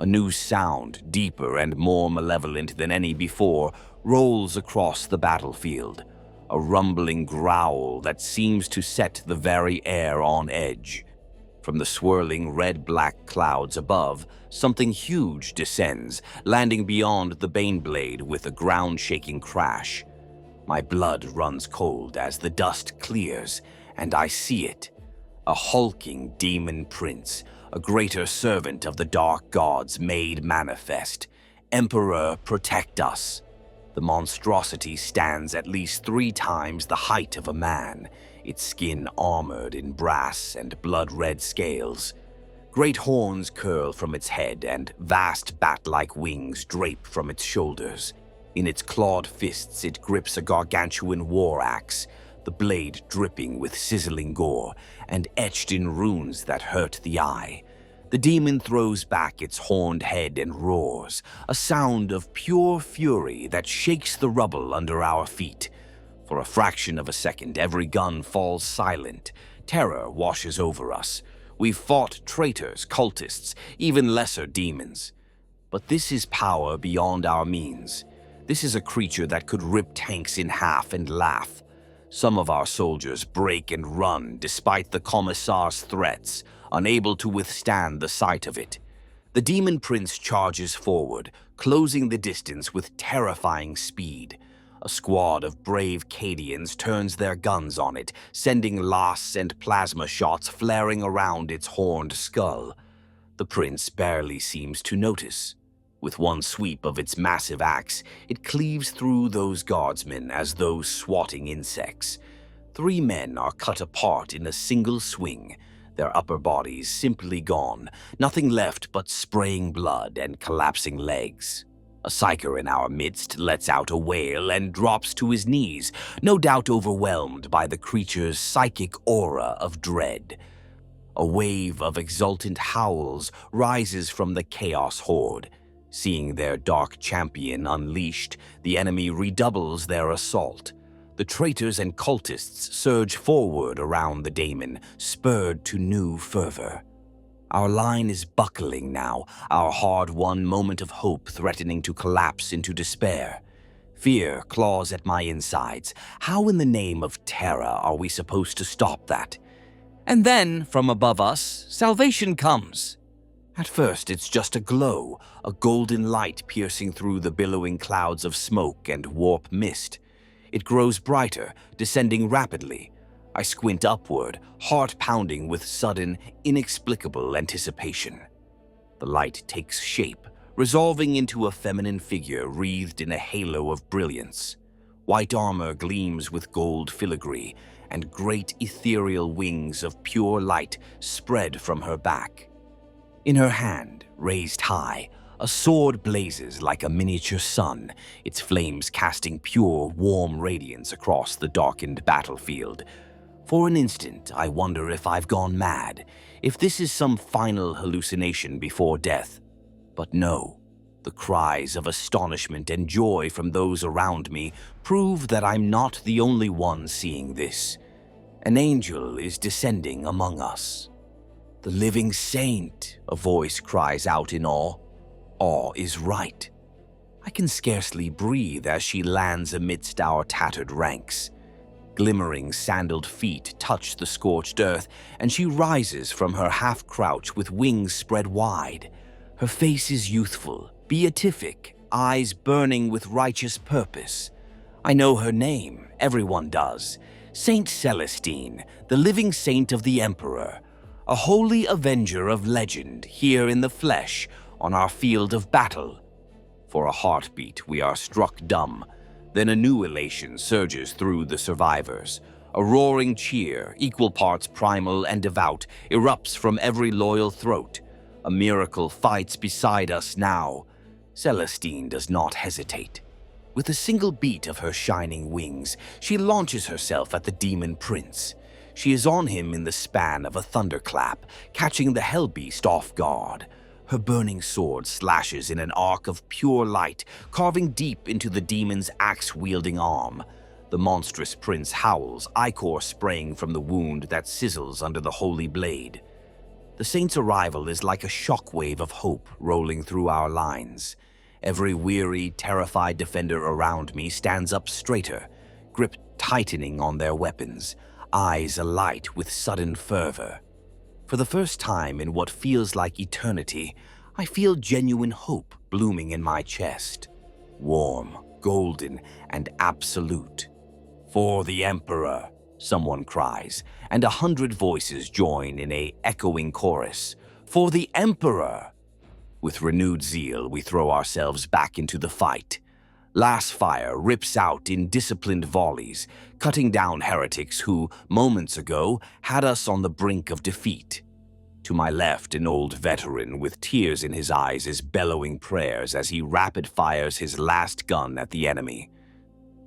A new sound, deeper and more malevolent than any before, rolls across the battlefield, a rumbling growl that seems to set the very air on edge. From the swirling red-black clouds above, something huge descends, landing beyond the Baneblade with a ground-shaking crash. My blood runs cold as the dust clears, and I see it. A hulking demon prince, a greater servant of the dark gods made manifest. Emperor, protect us. The monstrosity stands at least 3 times the height of a man, its skin armored in brass and blood-red scales. Great horns curl from its head and vast bat-like wings drape from its shoulders. In its clawed fists it grips a gargantuan war axe, the blade dripping with sizzling gore and etched in runes that hurt the eye. The demon throws back its horned head and roars, a sound of pure fury that shakes the rubble under our feet. For a fraction of a second, every gun falls silent. Terror washes over us. We've fought traitors, cultists, even lesser demons. But this is power beyond our means. This is a creature that could rip tanks in half and laugh. Some of our soldiers break and run despite the Commissar's threats, unable to withstand the sight of it. The demon prince charges forward, closing the distance with terrifying speed. A squad of brave Cadians turns their guns on it, sending lasts and plasma shots flaring around its horned skull. The prince barely seems to notice. With one sweep of its massive axe, it cleaves through those guardsmen as though swatting insects. 3 men are cut apart in a single swing, their upper bodies simply gone, nothing left but spraying blood and collapsing legs. A psyker in our midst lets out a wail and drops to his knees, no doubt overwhelmed by the creature's psychic aura of dread. A wave of exultant howls rises from the Chaos Horde. Seeing their dark champion unleashed, the enemy redoubles their assault. The traitors and cultists surge forward around the daemon, spurred to new fervor. Our line is buckling now, our hard-won moment of hope threatening to collapse into despair. Fear claws at my insides. How in the name of terror are we supposed to stop that? And then, from above us, salvation comes. At first, it's just a glow, a golden light piercing through the billowing clouds of smoke and warp mist. It grows brighter, descending rapidly. I squint upward, heart pounding with sudden, inexplicable anticipation. The light takes shape, resolving into a feminine figure wreathed in a halo of brilliance. White armor gleams with gold filigree, and great ethereal wings of pure light spread from her back. In her hand, raised high, a sword blazes like a miniature sun, its flames casting pure, warm radiance across the darkened battlefield. For an instant, I wonder if I've gone mad, if this is some final hallucination before death. But no, the cries of astonishment and joy from those around me prove that I'm not the only one seeing this. An angel is descending among us. "The living saint," a voice cries out in awe. Awe is right. I can scarcely breathe as she lands amidst our tattered ranks. Glimmering sandaled feet touch the scorched earth, and she rises from her half-crouch with wings spread wide. Her face is youthful, beatific, eyes burning with righteous purpose. I know her name, everyone does. Saint Celestine, the living saint of the Emperor. A holy avenger of legend here in the flesh on our field of battle. For a heartbeat, we are struck dumb. Then a new elation surges through the survivors. A roaring cheer, equal parts primal and devout, erupts from every loyal throat. A miracle fights beside us now. Celestine does not hesitate. With a single beat of her shining wings, she launches herself at the demon prince. She is on him in the span of a thunderclap, catching the hellbeast off guard. Her burning sword slashes in an arc of pure light, carving deep into the demon's axe-wielding arm. The monstrous prince howls, ichor spraying from the wound that sizzles under the holy blade. The saint's arrival is like a shockwave of hope rolling through our lines. Every weary, terrified defender around me stands up straighter, grip tightening on their weapons, eyes alight with sudden fervor. For the first time in what feels like eternity, I feel genuine hope blooming in my chest. Warm, golden, and absolute. "For the Emperor," someone cries, and 100 voices join in an echoing chorus. "For the Emperor!" With renewed zeal, we throw ourselves back into the fight. Last fire rips out in disciplined volleys, cutting down heretics who, moments ago, had us on the brink of defeat. To my left, an old veteran with tears in his eyes is bellowing prayers as he rapid-fires his last gun at the enemy.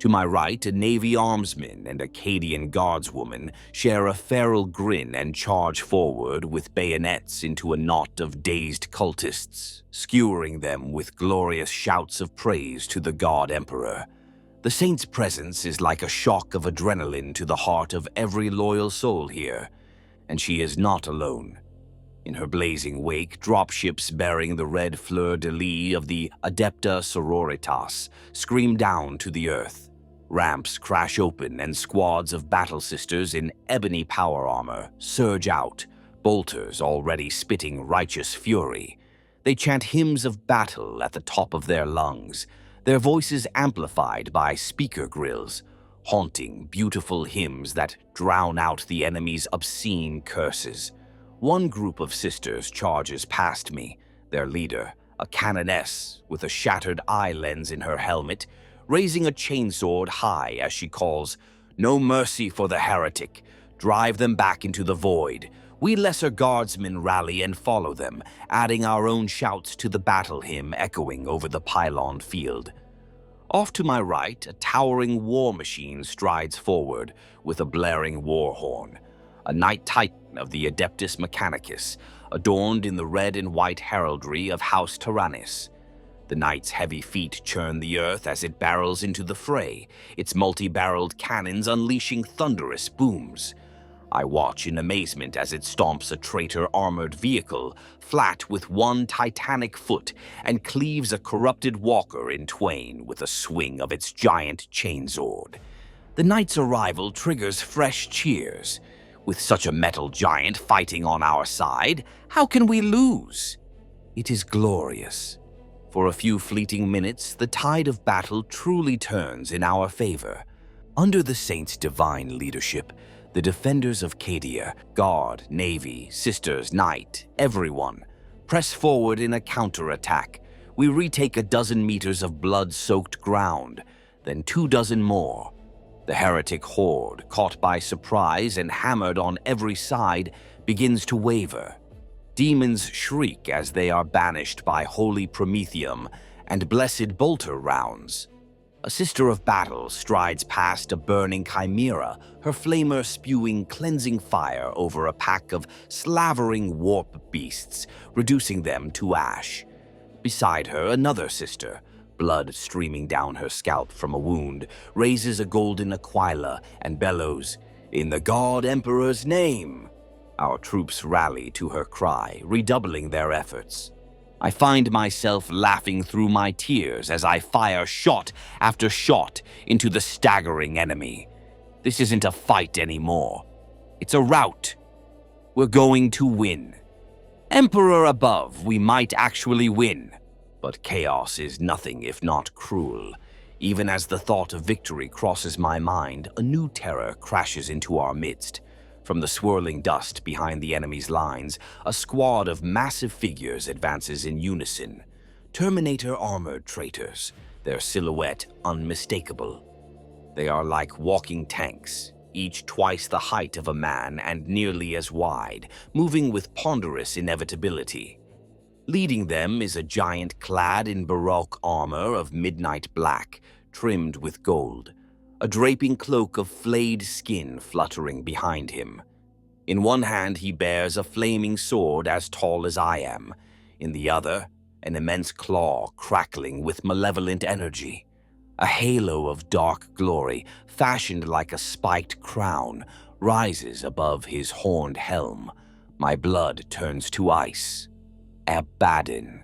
To my right, a Navy armsman and a Cadian guardswoman share a feral grin and charge forward with bayonets into a knot of dazed cultists, skewering them with glorious shouts of praise to the God Emperor. The Saint's presence is like a shock of adrenaline to the heart of every loyal soul here, and she is not alone. In her blazing wake, dropships bearing the red fleur-de-lis of the Adepta Sororitas scream down to the earth. Ramps crash open and squads of battle sisters in ebony power armor surge out, bolters already spitting righteous fury. They chant hymns of battle at the top of their lungs, their voices amplified by speaker grills, haunting, beautiful hymns that drown out the enemy's obscene curses. One group of sisters charges past me, their leader, a canoness with a shattered eye lens in her helmet, raising a chainsword high as she calls, "No mercy for the heretic. Drive them back into the void." We lesser guardsmen rally and follow them, adding our own shouts to the battle hymn echoing over the pylon field. Off to my right, a towering war machine strides forward with a blaring war horn. A knight titan of the Adeptus Mechanicus, adorned in the red and white heraldry of House Tyrannus. The knight's heavy feet churn the earth as it barrels into the fray, its multi-barreled cannons unleashing thunderous booms. I watch in amazement as it stomps a traitor-armored vehicle, flat with one titanic foot, and cleaves a corrupted walker in twain with a swing of its giant chainsword. The knight's arrival triggers fresh cheers. With such a metal giant fighting on our side, how can we lose? It is glorious. For a few fleeting minutes, the tide of battle truly turns in our favor. Under the Saint's divine leadership, the defenders of Cadia, Guard, Navy, Sisters, Knight, everyone, press forward in a counterattack. We retake a dozen meters of blood-soaked ground, then 24 more. The heretic horde, caught by surprise and hammered on every side, begins to waver. Demons shriek as they are banished by holy promethium and blessed bolter rounds. A sister of battle strides past a burning chimera, her flamer spewing cleansing fire over a pack of slavering warp beasts, reducing them to ash. Beside her, another sister, blood streaming down her scalp from a wound, raises a golden aquila and bellows, "In the God Emperor's name!" Our troops rally to her cry, redoubling their efforts. I find myself laughing through my tears as I fire shot after shot into the staggering enemy. This isn't a fight anymore. It's a rout. We're going to win. Emperor above, we might actually win. But chaos is nothing if not cruel. Even as the thought of victory crosses my mind, a new terror crashes into our midst. From the swirling dust behind the enemy's lines, a squad of massive figures advances in unison. Terminator-armored traitors, their silhouette unmistakable. They are like walking tanks, each twice the height of a man and nearly as wide, moving with ponderous inevitability. Leading them is a giant clad in Baroque armor of midnight black, trimmed with gold, a draping cloak of flayed skin fluttering behind him. In one hand he bears a flaming sword as tall as I am, in the other an immense claw crackling with malevolent energy. A halo of dark glory, fashioned like a spiked crown, rises above his horned helm. My blood turns to ice. Abaddon.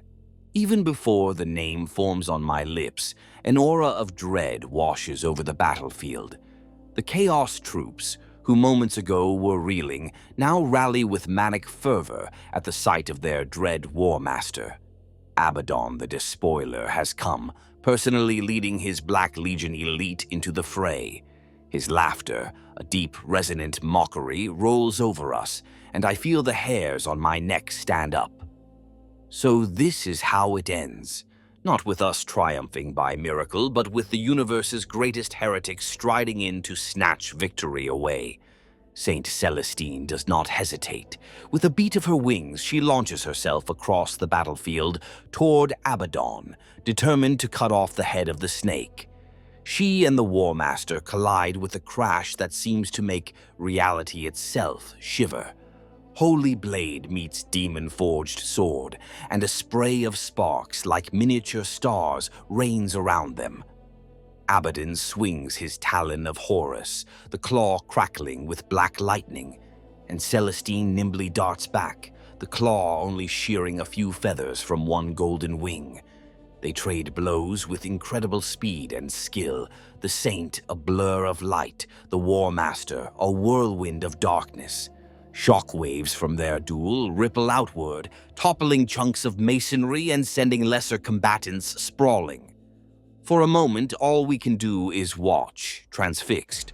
Even before the name forms on my lips, an aura of dread washes over the battlefield. The Chaos troops, who moments ago were reeling, now rally with manic fervor at the sight of their dread war master. Abaddon the Despoiler has come, personally leading his Black Legion elite into the fray. His laughter, a deep, resonant mockery, rolls over us, and I feel the hairs on my neck stand up. So this is how it ends. Not with us triumphing by miracle, but with the universe's greatest heretic striding in to snatch victory away. Saint Celestine does not hesitate. With a beat of her wings, she launches herself across the battlefield toward Abaddon, determined to cut off the head of the snake. She and the War Master collide with a crash that seems to make reality itself shiver. Holy blade meets demon-forged sword, and a spray of sparks like miniature stars rains around them. Abaddon swings his talon of Horus, the claw crackling with black lightning, and Celestine nimbly darts back, the claw only shearing a few feathers from one golden wing. They trade blows with incredible speed and skill, the Saint a blur of light, the War Master a whirlwind of darkness. Shockwaves from their duel ripple outward, toppling chunks of masonry and sending lesser combatants sprawling. For a moment, all we can do is watch, transfixed.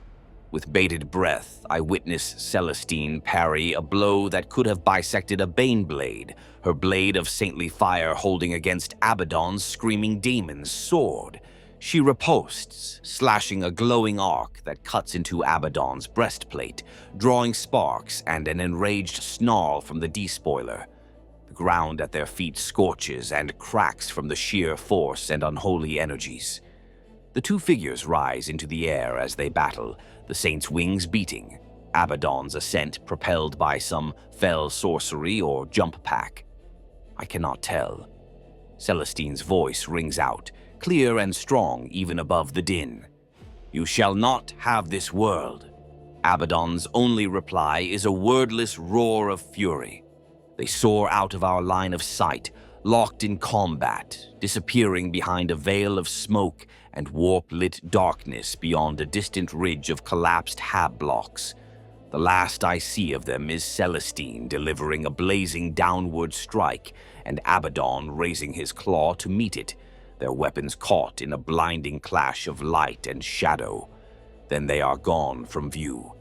With bated breath, I witness Celestine parry a blow that could have bisected a Baneblade, her blade of saintly fire holding against Abaddon's screaming demon's sword. She riposts, slashing a glowing arc that cuts into Abaddon's breastplate, drawing sparks and an enraged snarl from the despoiler. The ground at their feet scorches and cracks from the sheer force and unholy energies. The two figures rise into the air as they battle, the Saint's wings beating, Abaddon's ascent propelled by some fell sorcery or jump pack. I cannot tell. Celestine's voice rings out, clear and strong even above the din. "You shall not have this world." Abaddon's only reply is a wordless roar of fury. They soar out of our line of sight, locked in combat, disappearing behind a veil of smoke and warp-lit darkness beyond a distant ridge of collapsed hab blocks. The last I see of them is Celestine delivering a blazing downward strike and Abaddon raising his claw to meet it, their weapons caught in a blinding clash of light and shadow. Then they are gone from view.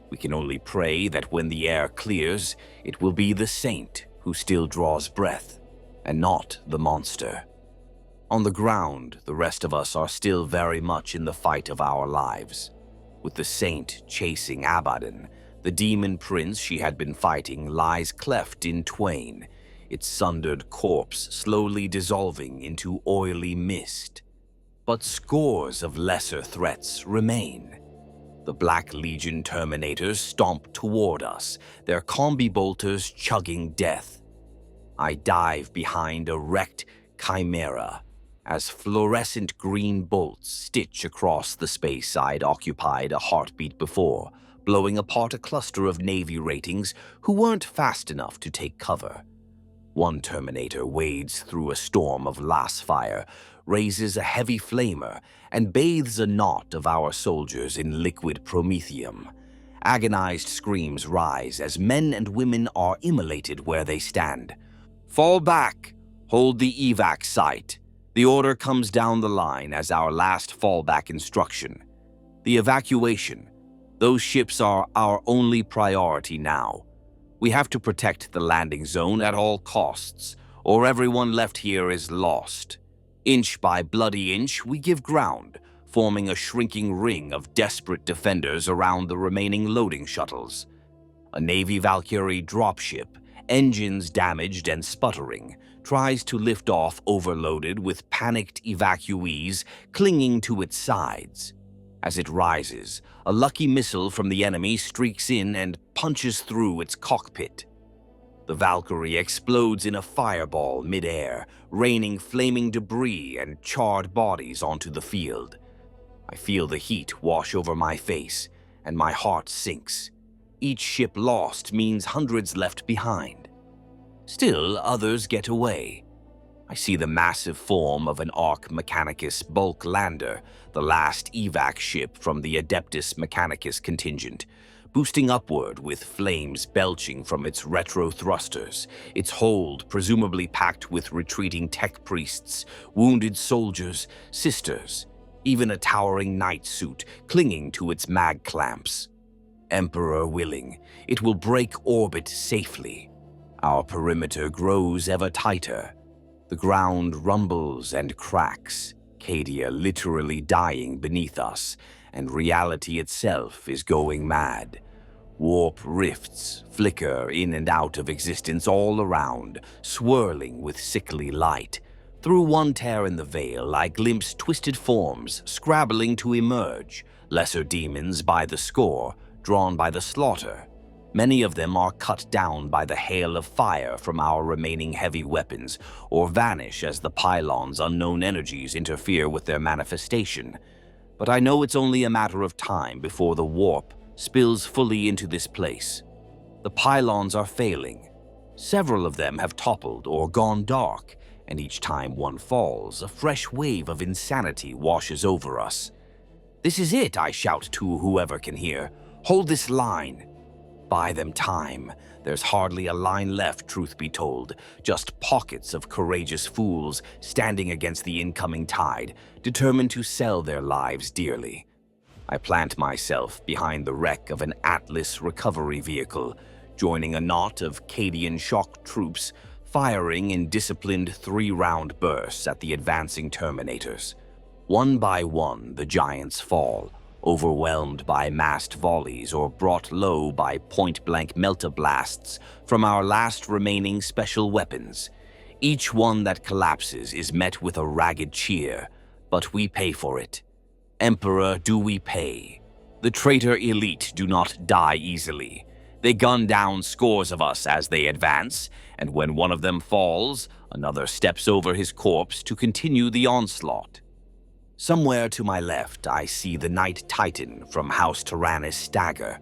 We can only pray that when the air clears, it will be the Saint who still draws breath, and not the monster. On the ground, the rest of us are still very much in the fight of our lives. With the Saint chasing Abaddon, the demon prince she had been fighting lies cleft in twain, its sundered corpse slowly dissolving into oily mist. But scores of lesser threats remain. The Black Legion Terminators stomp toward us, their combi bolters chugging death. I dive behind a wrecked chimera as fluorescent green bolts stitch across the space I'd occupied a heartbeat before, blowing apart a cluster of Navy ratings who weren't fast enough to take cover. One Terminator wades through a storm of lass fire, raises a heavy flamer, and bathes a knot of our soldiers in liquid promethium. Agonized screams rise as men and women are immolated where they stand. "Fall back! Hold the evac site!" The order comes down the line as our last fallback instruction. The evacuation. Those ships are our only priority now. We have to protect the landing zone at all costs, or everyone left here is lost. Inch by bloody inch, we give ground, forming a shrinking ring of desperate defenders around the remaining loading shuttles. A Navy Valkyrie dropship, engines damaged and sputtering, tries to lift off overloaded with panicked evacuees clinging to its sides. As it rises, a lucky missile from the enemy streaks in and punches through its cockpit. The Valkyrie explodes in a fireball mid-air, raining flaming debris and charred bodies onto the field. I feel the heat wash over my face, and my heart sinks. Each ship lost means hundreds left behind. Still, others get away. I see the massive form of an Arc Mechanicus bulk lander, the last evac ship from the Adeptus Mechanicus contingent, boosting upward with flames belching from its retro thrusters, its hold presumably packed with retreating tech priests, wounded soldiers, sisters, even a towering night suit clinging to its mag clamps. Emperor willing, it will break orbit safely. Our perimeter grows ever tighter. The ground rumbles and cracks, Cadia literally dying beneath us, and reality itself is going mad. Warp rifts flicker in and out of existence all around, swirling with sickly light. Through one tear in the veil, I glimpse twisted forms scrabbling to emerge, lesser demons by the score, drawn by the slaughter. Many of them are cut down by the hail of fire from our remaining heavy weapons, or vanish as the pylon's unknown energies interfere with their manifestation. But I know it's only a matter of time before the warp spills fully into this place. The pylons are failing. Several of them have toppled or gone dark, and each time one falls, a fresh wave of insanity washes over us. "This is it," I shout to whoever can hear. "Hold this line." Buy them time. There's hardly a line left, truth be told. Just pockets of courageous fools standing against the incoming tide, determined to sell their lives dearly. I plant myself behind the wreck of an Atlas recovery vehicle, joining a knot of Cadian shock troops firing in disciplined 3-round bursts at the advancing Terminators. One by one, the giants fall, overwhelmed by massed volleys or brought low by point-blank melta-blasts from our last remaining special weapons. Each one that collapses is met with a ragged cheer, but we pay for it. Emperor, do we pay? The traitor elite do not die easily. They gun down scores of us as they advance, and when one of them falls, another steps over his corpse to continue the onslaught. Somewhere to my left, I see the Night Titan from House Tyrannus stagger.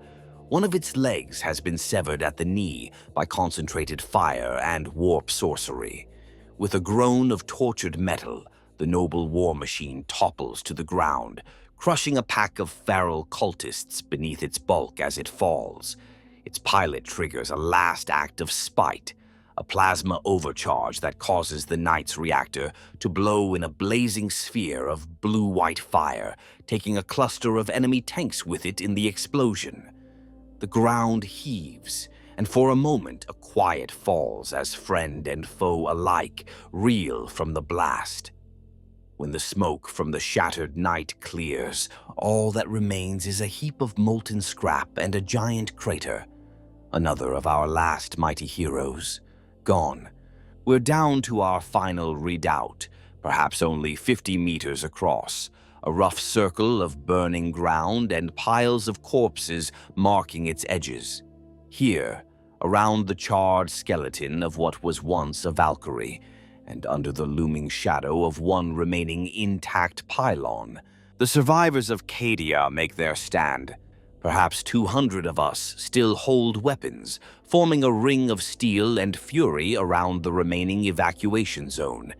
One of its legs has been severed at the knee by concentrated fire and warp sorcery. With a groan of tortured metal, the noble war machine topples to the ground, crushing a pack of feral cultists beneath its bulk as it falls. Its pilot triggers a last act of spite, a plasma overcharge that causes the Knight's reactor to blow in a blazing sphere of blue-white fire, taking a cluster of enemy tanks with it in the explosion. The ground heaves, and for a moment a quiet falls as friend and foe alike reel from the blast. When the smoke from the shattered Knight clears, all that remains is a heap of molten scrap and a giant crater. Another of our last mighty heroes. Gone. We're down to our final redoubt, perhaps only 50 meters across, a rough circle of burning ground and piles of corpses marking its edges. Here, around the charred skeleton of what was once a Valkyrie, and under the looming shadow of one remaining intact pylon, the survivors of Cadia make their stand. Perhaps 200 of us still hold weapons, forming a ring of steel and fury around the remaining evacuation zone.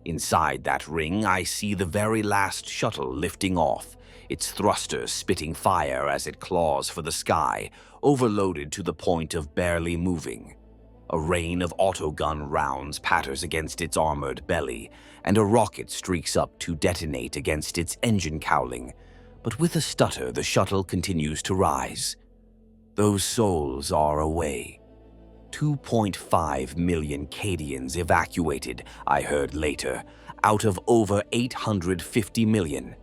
Inside that ring, I see the very last shuttle lifting off, its thrusters spitting fire as it claws for the sky, overloaded to the point of barely moving. A rain of autogun rounds patters against its armored belly, and a rocket streaks up to detonate against its engine cowling. But with a stutter, the shuttle continues to rise. Those souls are away. 2.5 million Cadians evacuated, I heard later, out of over 850 million.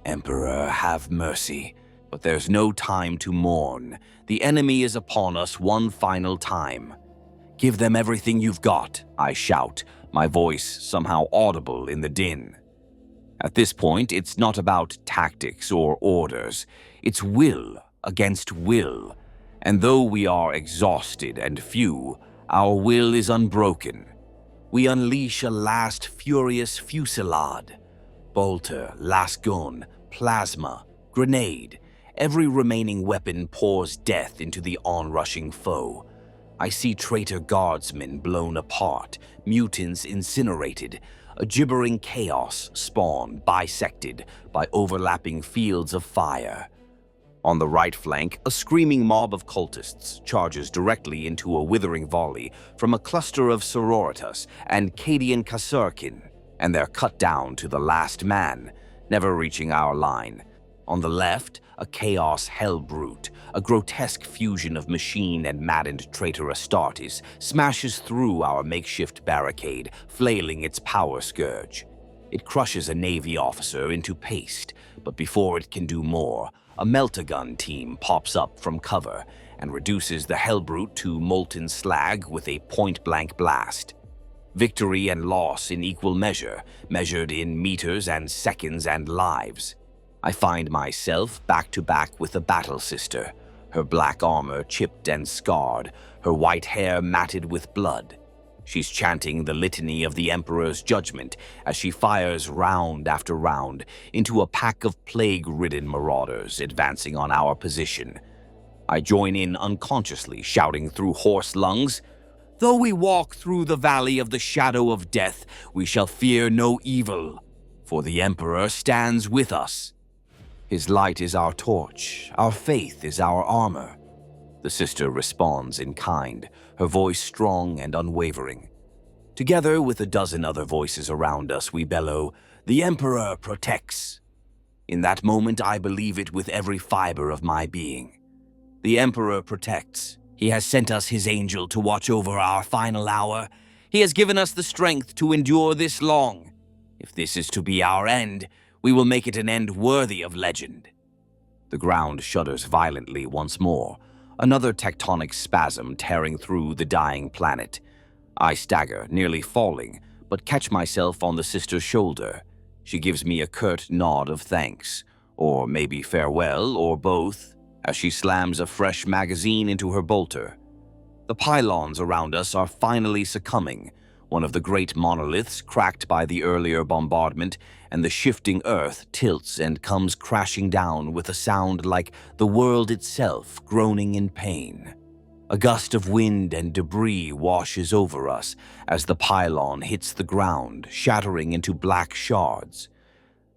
Emperor, have mercy. But there's no time to mourn. The enemy is upon us one final time. Give them everything you've got, I shout, my voice somehow audible in the din. At this point, it's not about tactics or orders. It's will against will. And though we are exhausted and few, our will is unbroken. We unleash a last furious fusillade. Bolter, lasgun, plasma, grenade. Every remaining weapon pours death into the onrushing foe. I see traitor guardsmen blown apart, mutants incinerated, a gibbering chaos spawned, bisected by overlapping fields of fire. On the right flank, a screaming mob of cultists charges directly into a withering volley from a cluster of sororitas and Cadian Kasurkin, and they're cut down to the last man, never reaching our line. On the left, a chaos hellbrute, a grotesque fusion of machine and maddened traitor Astartes, smashes through our makeshift barricade, flailing its power scourge. It crushes a Navy officer into paste, but before it can do more, a meltagun team pops up from cover and reduces the hellbrute to molten slag with a point-blank blast. victory and loss in equal measure, measured in meters and seconds and lives. I find myself back to back with the battle sister, her black armor chipped and scarred, her white hair matted with blood. She's chanting the litany of the Emperor's judgment as she fires round after round into a pack of plague-ridden marauders advancing on our position. I join in unconsciously, shouting through hoarse lungs, "Though we walk through the valley of the shadow of death, we shall fear no evil, for the Emperor stands with us. His light is our torch, our faith is our armor." The sister responds in kind, her voice strong and unwavering. Together with a dozen other voices around us, we bellow, "The Emperor protects." In that moment, I believe it with every fiber of my being. The Emperor protects. He has sent us his angel to watch over our final hour. He has given us the strength to endure this long. If this is to be our end, we will make it an end worthy of legend. The ground shudders violently once more, another tectonic spasm tearing through the dying planet. I stagger, nearly falling, but catch myself on the sister's shoulder. She gives me a curt nod of thanks, or maybe farewell, or both, as she slams a fresh magazine into her bolter. The pylons around us are finally succumbing, one of the great monoliths cracked by the earlier bombardment, and the shifting earth tilts and comes crashing down with a sound like the world itself groaning in pain. A gust of wind and debris washes over us as the pylon hits the ground, shattering into black shards.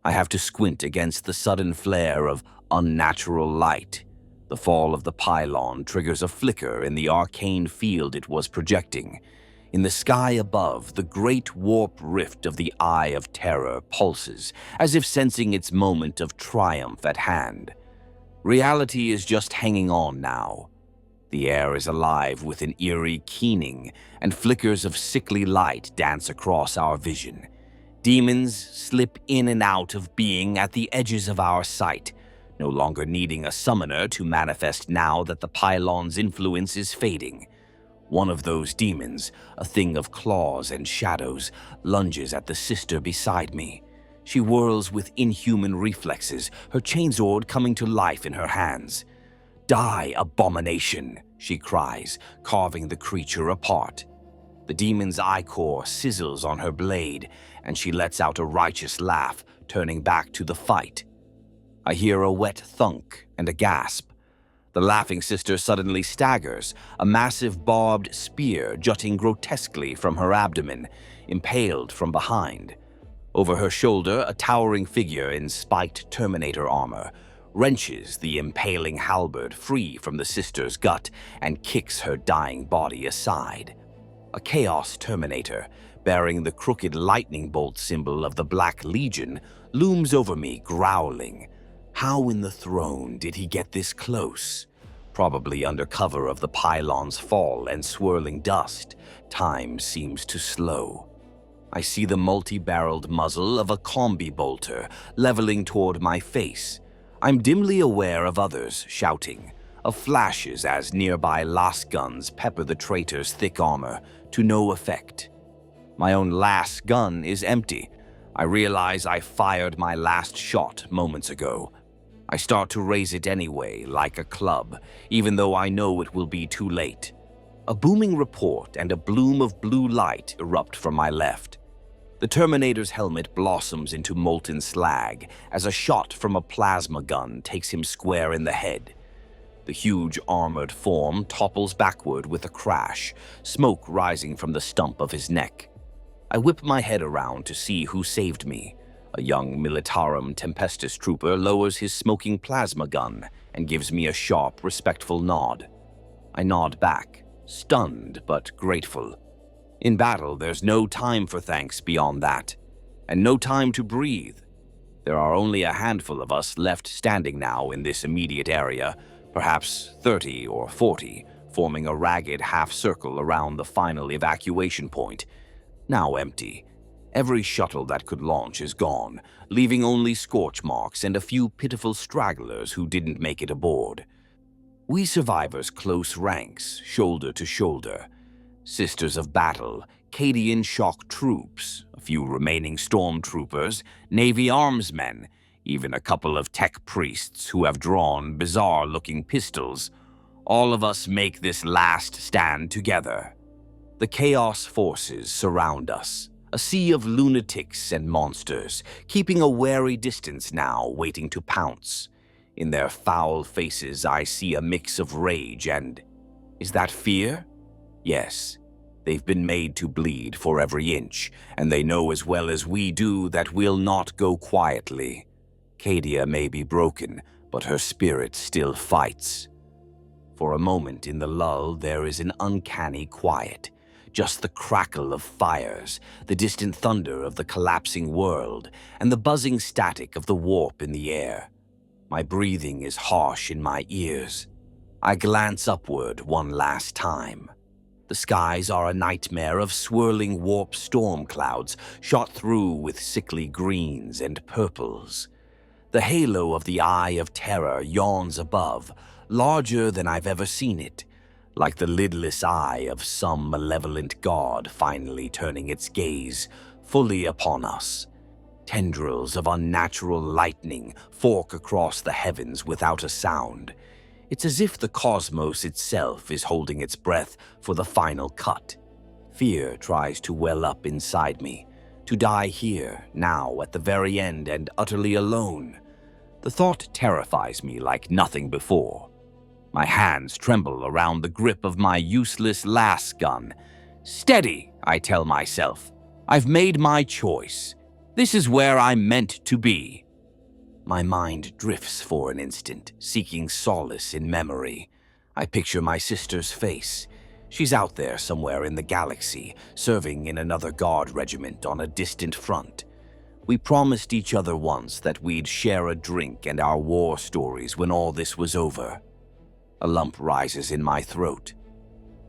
I have to squint against the sudden flare of unnatural light. The fall of the pylon triggers a flicker in the arcane field it was projecting. In the sky above, the great warp rift of the Eye of Terror pulses, as if sensing its moment of triumph at hand. Reality is just hanging on now. The air is alive with an eerie keening, and flickers of sickly light dance across our vision. Demons slip in and out of being at the edges of our sight, no longer needing a summoner to manifest now that the pylon's influence is fading. One of those demons, a thing of claws and shadows, lunges at the sister beside me. She whirls with inhuman reflexes, her chainsword coming to life in her hands. "Die, abomination!" she cries, carving the creature apart. The demon's ichor sizzles on her blade, and she lets out a righteous laugh, turning back to the fight. I hear a wet thunk and a gasp. The laughing sister suddenly staggers, a massive barbed spear jutting grotesquely from her abdomen, impaled from behind. Over her shoulder, a towering figure in spiked Terminator armor wrenches the impaling halberd free from the sister's gut and kicks her dying body aside. A Chaos Terminator, bearing the crooked lightning bolt symbol of the Black Legion, looms over me, growling. How in the throne did he get this close? Probably under cover of the pylon's fall and swirling dust, time seems to slow. I see the multi-barreled muzzle of a combi bolter leveling toward my face. I'm dimly aware of others shouting, of flashes as nearby las guns pepper the traitor's thick armor, to no effect. My own las gun is empty. I realize I fired my last shot moments ago. I start to raise it anyway, like a club, even though I know it will be too late. A booming report and a bloom of blue light erupt from my left. The Terminator's helmet blossoms into molten slag as a shot from a plasma gun takes him square in the head. The huge armored form topples backward with a crash, smoke rising from the stump of his neck. I whip my head around to see who saved me. A young Militarum Tempestus trooper lowers his smoking plasma gun and gives me a sharp, respectful nod. I nod back, stunned but grateful. In battle, there's no time for thanks beyond that, and no time to breathe. There are only a handful of us left standing now in this immediate area, perhaps 30 or 40, forming a ragged half-circle around the final evacuation point, now empty. Every shuttle that could launch is gone, leaving only scorch marks and a few pitiful stragglers who didn't make it aboard. We survivors close ranks, shoulder to shoulder. Sisters of battle, Cadian shock troops, a few remaining stormtroopers, Navy armsmen, even a couple of tech priests who have drawn bizarre-looking pistols. All of us make this last stand together. The Chaos forces surround us, a sea of lunatics and monsters, keeping a wary distance now, waiting to pounce. In their foul faces, I see a mix of rage and... is that fear? Yes. They've been made to bleed for every inch, and they know as well as we do that we'll not go quietly. Cadia may be broken, but her spirit still fights. For a moment in the lull, there is an uncanny quiet. Just the crackle of fires, the distant thunder of the collapsing world, and the buzzing static of the warp in the air. My breathing is harsh in my ears. I glance upward one last time. The skies are a nightmare of swirling warp storm clouds shot through with sickly greens and purples. The halo of the Eye of Terror yawns above, larger than I've ever seen it, like the lidless eye of some malevolent god finally turning its gaze fully upon us. Tendrils of unnatural lightning fork across the heavens without a sound. It's as if the cosmos itself is holding its breath for the final cut. Fear tries to well up inside me, to die here, now, at the very end and utterly alone. The thought terrifies me like nothing before. My hands tremble around the grip of my useless las gun. Steady, I tell myself. I've made my choice. This is where I'm meant to be. My mind drifts for an instant, seeking solace in memory. I picture my sister's face. She's out there somewhere in the galaxy, serving in another guard regiment on a distant front. We promised each other once that we'd share a drink and our war stories when all this was over. A lump rises in my throat.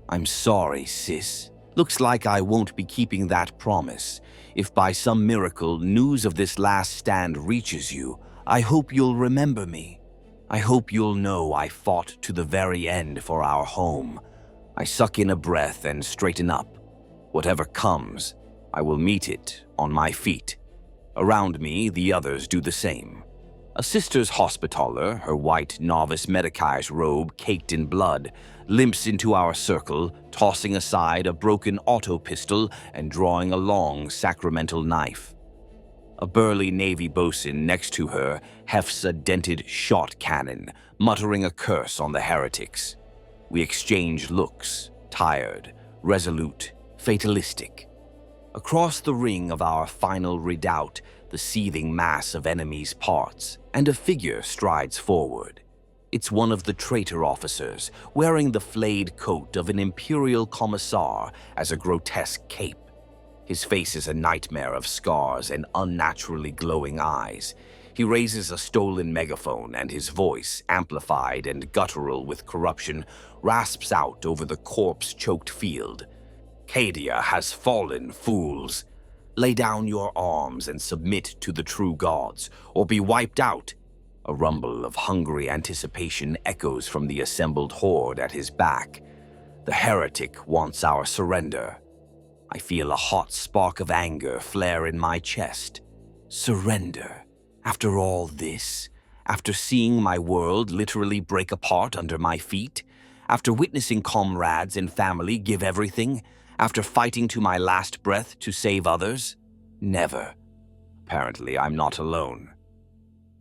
I'm sorry, sis. Looks like I won't be keeping that promise. If by some miracle news of this last stand reaches you, I hope you'll remember me. I hope you'll know I fought to the very end for our home. I suck in a breath and straighten up. Whatever comes, I will meet it on my feet. Around me, the others do the same. A sister's hospitaller, her white novice medicai's robe caked in blood, limps into our circle, tossing aside a broken auto pistol and drawing a long sacramental knife. A burly Navy bosun next to her hefts a dented shot cannon, muttering a curse on the heretics. We exchange looks, tired, resolute, fatalistic. Across the ring of our final redoubt, the seething mass of enemies parts, and a figure strides forward. It's one of the traitor officers, wearing the flayed coat of an Imperial commissar as a grotesque cape. His face is a nightmare of scars and unnaturally glowing eyes. He raises a stolen megaphone, and his voice, amplified and guttural with corruption, rasps out over the corpse-choked field. Cadia has fallen, fools. Lay down your arms and submit to the true gods, or be wiped out. A rumble of hungry anticipation echoes from the assembled horde at his back. The heretic wants our surrender. I feel a hot spark of anger flare in my chest. Surrender? After all this? After seeing my world literally break apart under my feet? After witnessing comrades and family give everything? After fighting to my last breath to save others? Never. Apparently, I'm not alone.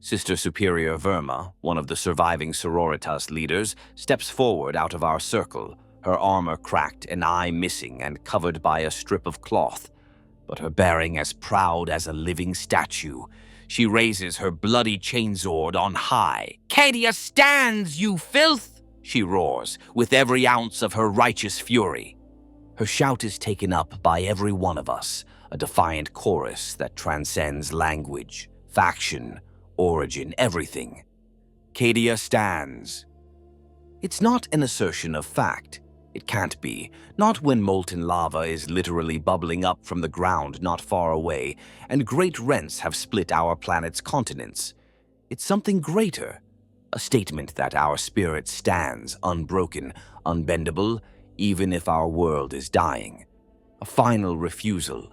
Sister Superior Verma, one of the surviving sororitas leaders, steps forward out of our circle, her armor cracked, an eye missing and covered by a strip of cloth, but her bearing as proud as a living statue. She raises her bloody chainsword on high. "Cadia stands, you filth!" she roars, with every ounce of her righteous fury. Her shout is taken up by every one of us, a defiant chorus that transcends language, faction, origin, everything. Cadia stands. It's not an assertion of fact. It can't be, not when molten lava is literally bubbling up from the ground not far away, and great rents have split our planet's continents. It's something greater, a statement that our spirit stands unbroken, unbendable, even if our world is dying. A final refusal.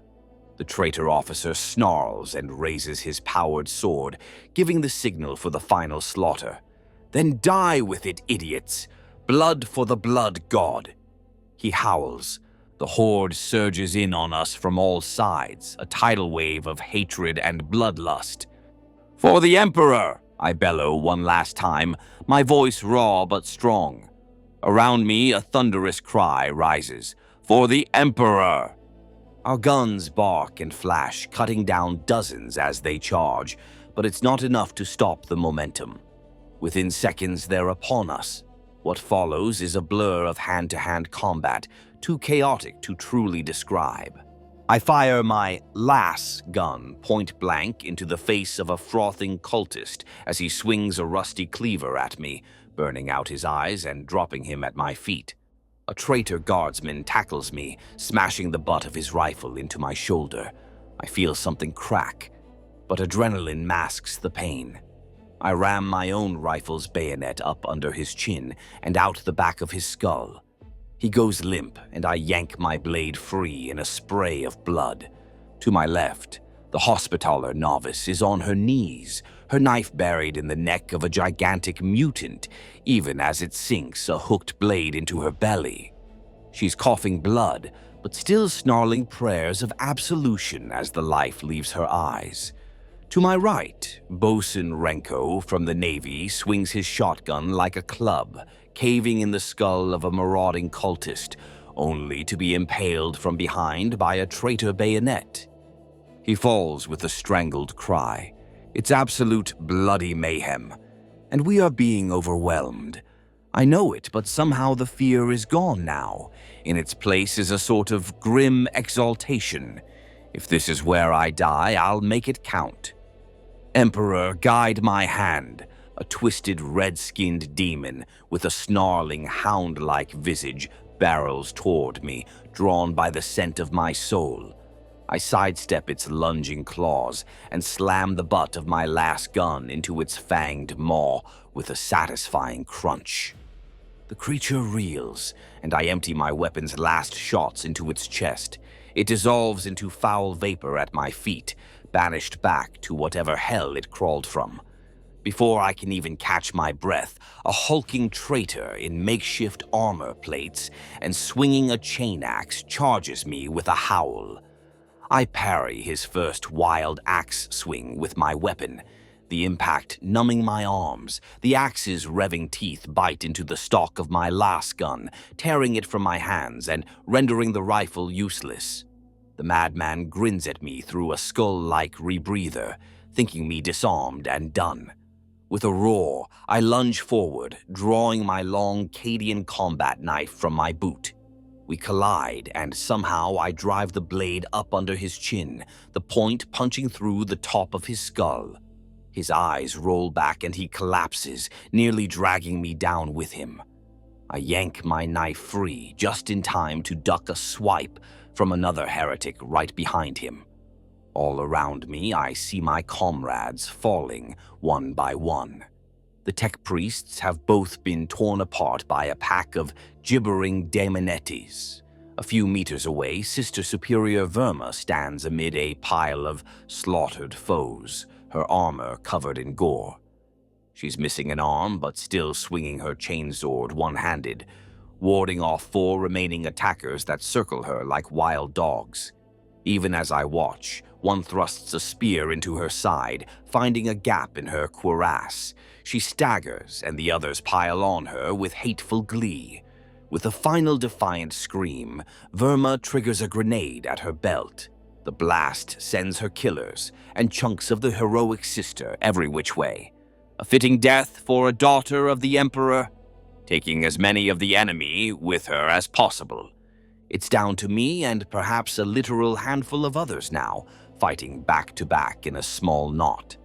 The traitor officer snarls and raises his powered sword, giving the signal for the final slaughter. Then die with it, idiots! Blood for the blood god! He howls. The horde surges in on us from all sides, a tidal wave of hatred and bloodlust. For the Emperor! I bellow one last time, my voice raw but strong. Around me, a thunderous cry rises. For the Emperor! Our guns bark and flash, cutting down dozens as they charge, but it's not enough to stop the momentum. Within seconds, they're upon us. What follows is a blur of hand-to-hand combat, too chaotic to truly describe. I fire my lass gun point-blank into the face of a frothing cultist as he swings a rusty cleaver at me, burning out his eyes and dropping him at my feet. A traitor guardsman tackles me, smashing the butt of his rifle into my shoulder. I feel something crack, but adrenaline masks the pain. I ram my own rifle's bayonet up under his chin and out the back of his skull. He goes limp, and I yank my blade free in a spray of blood. To my left, the Hospitaller novice is on her knees, her knife buried in the neck of a gigantic mutant, even as it sinks a hooked blade into her belly. She's coughing blood, but still snarling prayers of absolution as the life leaves her eyes. To my right, Bosun Renko from the Navy swings his shotgun like a club, caving in the skull of a marauding cultist, only to be impaled from behind by a traitor bayonet. He falls with a strangled cry. It's absolute bloody mayhem, and we are being overwhelmed. I know it, but somehow the fear is gone now. In its place is a sort of grim exaltation. If this is where I die, I'll make it count. Emperor, guide my hand. A twisted, red-skinned demon with a snarling, hound-like visage barrels toward me, drawn by the scent of my soul. I sidestep its lunging claws and slam the butt of my last gun into its fanged maw with a satisfying crunch. The creature reels, and I empty my weapon's last shots into its chest. It dissolves into foul vapor at my feet, banished back to whatever hell it crawled from. Before I can even catch my breath, a hulking traitor in makeshift armor plates and swinging a chain axe charges me with a howl. I parry his first wild axe swing with my weapon, the impact numbing my arms. The axe's revving teeth bite into the stock of my last gun, tearing it from my hands and rendering the rifle useless. The madman grins at me through a skull-like rebreather, thinking me disarmed and done. With a roar, I lunge forward, drawing my long Cadian combat knife from my boot. We collide, and somehow I drive the blade up under his chin, the point punching through the top of his skull. His eyes roll back and he collapses, nearly dragging me down with him. I yank my knife free, just in time to duck a swipe from another heretic right behind him. All around me, I see my comrades falling one by one. The tech priests have both been torn apart by a pack of gibbering daemonettes. A few meters away, Sister Superior Verma stands amid a pile of slaughtered foes, her armor covered in gore. She's missing an arm, but still swinging her chainsword one-handed, warding off 4 remaining attackers that circle her like wild dogs. Even as I watch, one thrusts a spear into her side, finding a gap in her cuirass. She staggers, and the others pile on her with hateful glee. With a final defiant scream, Verma triggers a grenade at her belt. The blast sends her killers and chunks of the heroic sister every which way. A fitting death for a daughter of the Emperor, taking as many of the enemy with her as possible. It's down to me and perhaps a literal handful of others now, fighting back to back in a small knot.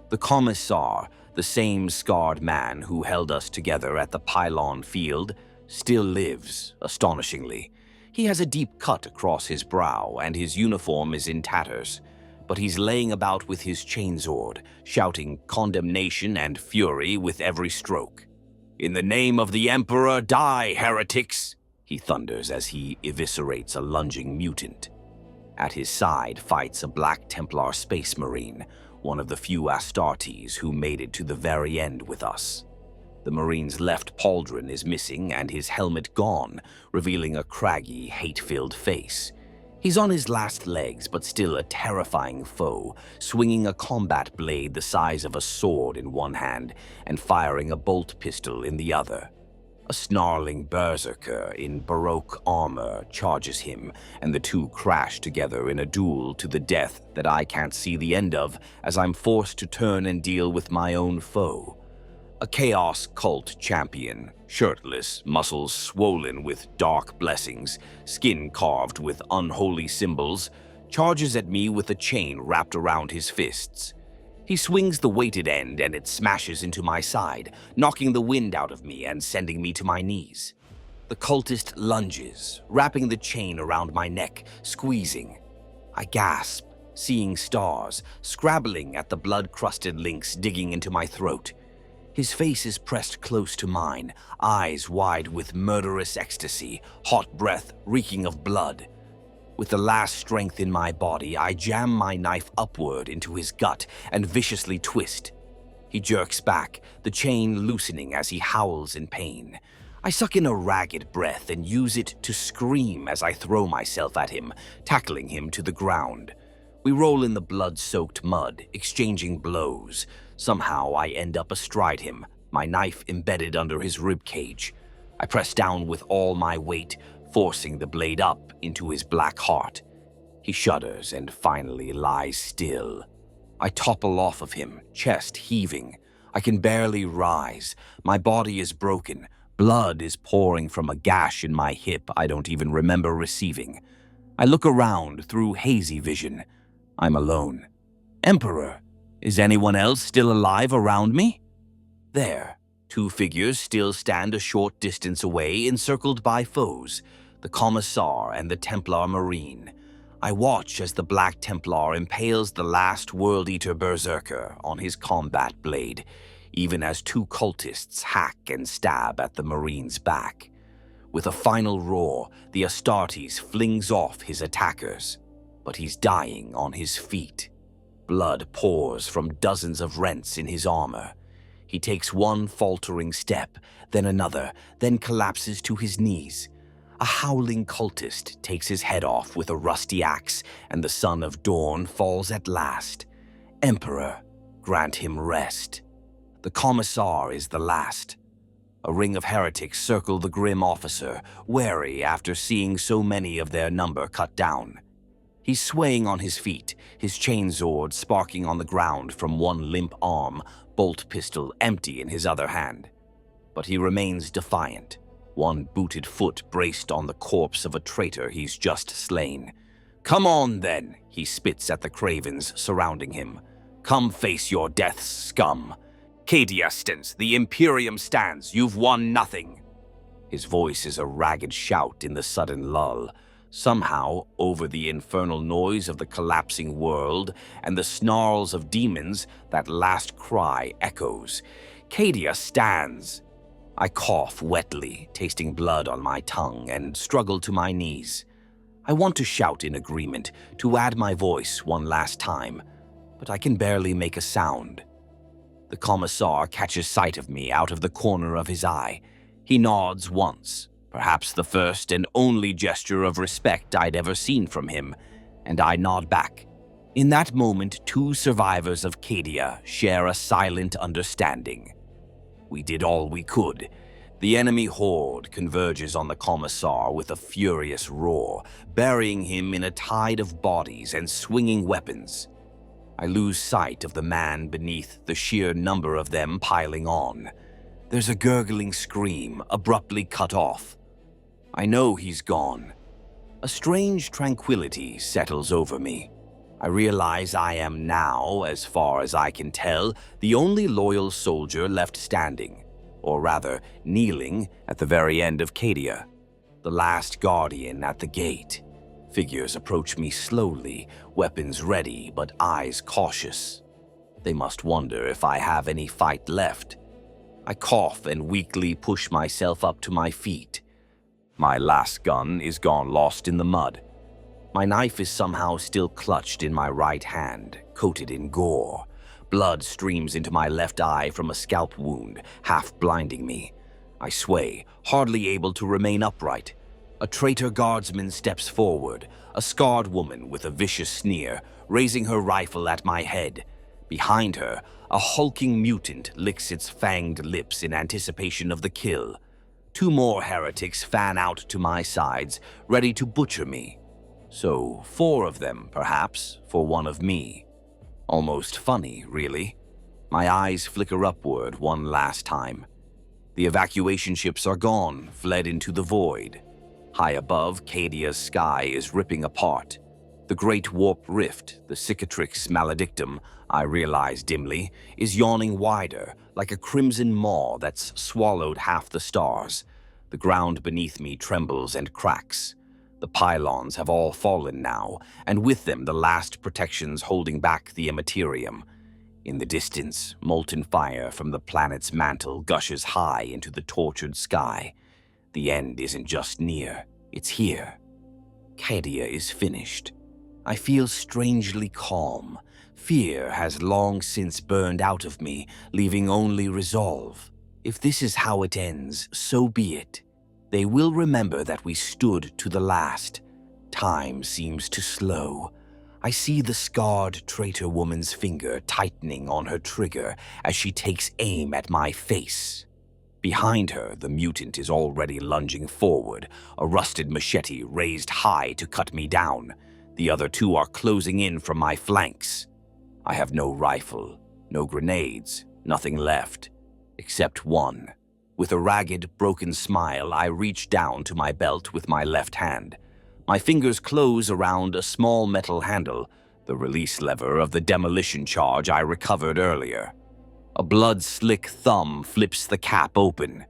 The Commissar, the same scarred man who held us together at the pylon field, still lives, astonishingly. He has a deep cut across his brow and his uniform is in tatters, but he's laying about with his chainsword, shouting condemnation and fury with every stroke. "In the name of the Emperor, die, heretics!" he thunders as he eviscerates a lunging mutant. At his side fights a Black Templar Space Marine, one of the few Astartes who made it to the very end with us. The Marine's left pauldron is missing and his helmet gone, revealing a craggy, hate-filled face. He's on his last legs, but still a terrifying foe, swinging a combat blade the size of a sword in one hand and firing a bolt pistol in the other. A snarling berserker in Baroque armor charges him, and the two crash together in a duel to the death that I can't see the end of as I'm forced to turn and deal with my own foe. A Chaos Cult champion, shirtless, muscles swollen with dark blessings, skin carved with unholy symbols, charges at me with a chain wrapped around his fists. He swings the weighted end and it smashes into my side, knocking the wind out of me and sending me to my knees. The cultist lunges, wrapping the chain around my neck, squeezing. I gasp, seeing stars, scrabbling at the blood-crusted links digging into my throat. His face is pressed close to mine, eyes wide with murderous ecstasy, hot breath reeking of blood. With the last strength in my body, I jam my knife upward into his gut and viciously twist. He jerks back, the chain loosening as he howls in pain. I suck in a ragged breath and use it to scream as I throw myself at him, tackling him to the ground. We roll in the blood-soaked mud, exchanging blows. Somehow I end up astride him, my knife embedded under his ribcage. I press down with all my weight, forcing the blade up into his black heart. He shudders and finally lies still. I topple off of him, chest heaving. I can barely rise. My body is broken. Blood is pouring from a gash in my hip I don't even remember receiving. I look around through hazy vision. I'm alone. Emperor, is anyone else still alive around me? There, two figures still stand a short distance away, encircled by foes, the Commissar and the Templar Marine. I watch as the Black Templar impales the last World-Eater Berserker on his combat blade, even as two cultists hack and stab at the Marine's back. With a final roar, the Astartes flings off his attackers, but he's dying on his feet. Blood pours from dozens of rents in his armor. He takes one faltering step, then another, then collapses to his knees. A howling cultist takes his head off with a rusty axe, and the Son of Dawn falls at last. Emperor, grant him rest. The Commissar is the last. A ring of heretics circle the grim officer, wary after seeing so many of their number cut down. He's swaying on his feet, his chainsword sparking on the ground from one limp arm, bolt pistol empty in his other hand. But he remains defiant, one booted foot braced on the corpse of a traitor he's just slain. Come on, then, he spits at the cravens surrounding him. Come face your deaths, scum. Cadia stands, the Imperium stands, you've won nothing. His voice is a ragged shout in the sudden lull. Somehow, over the infernal noise of the collapsing world and the snarls of demons, that last cry echoes. Cadia stands. I cough wetly, tasting blood on my tongue, and struggle to my knees. I want to shout in agreement, to add my voice one last time, but I can barely make a sound. The Commissar catches sight of me out of the corner of his eye. He nods once, perhaps the first and only gesture of respect I'd ever seen from him, and I nod back. In that moment, two survivors of Cadia share a silent understanding. We did all we could. The enemy horde converges on the Commissar with a furious roar, burying him in a tide of bodies and swinging weapons. I lose sight of the man beneath the sheer number of them piling on. There's a gurgling scream, abruptly cut off. I know he's gone. A strange tranquility settles over me. I realize I am now, as far as I can tell, the only loyal soldier left standing, or rather, kneeling at the very end of Cadia, the last guardian at the gate. Figures approach me slowly, weapons ready but eyes cautious. They must wonder if I have any fight left. I cough and weakly push myself up to my feet. My last gun is gone lost in the mud. My knife is somehow still clutched in my right hand, coated in gore. Blood streams into my left eye from a scalp wound, half blinding me. I sway, hardly able to remain upright. A traitor guardsman steps forward, a scarred woman with a vicious sneer, raising her rifle at my head. Behind her, a hulking mutant licks its fanged lips in anticipation of the kill. 2 more heretics fan out to my sides, ready to butcher me. So 4 of them, perhaps, for 1 of me. Almost funny, really. My eyes flicker upward one last time. The evacuation ships are gone, fled into the void. High above, Cadia's sky is ripping apart. The great warp rift, the cicatrix maledictum, I realize dimly, is yawning wider, like a crimson maw that's swallowed half the stars. The ground beneath me trembles and cracks. The pylons have all fallen now, and with them the last protections holding back the immaterium. In the distance, molten fire from the planet's mantle gushes high into the tortured sky. The end isn't just near, it's here. Cadia is finished. I feel strangely calm. Fear has long since burned out of me, leaving only resolve. If this is how it ends, so be it. They will remember that we stood to the last. Time seems to slow. I see the scarred traitor woman's finger tightening on her trigger as she takes aim at my face. Behind her, the mutant is already lunging forward, a rusted machete raised high to cut me down. The other 2 are closing in from my flanks. I have no rifle, no grenades, nothing left, except one. With a ragged, broken smile, I reach down to my belt with my left hand. My fingers close around a small metal handle, the release lever of the demolition charge I recovered earlier. A blood-slick thumb flips the cap open.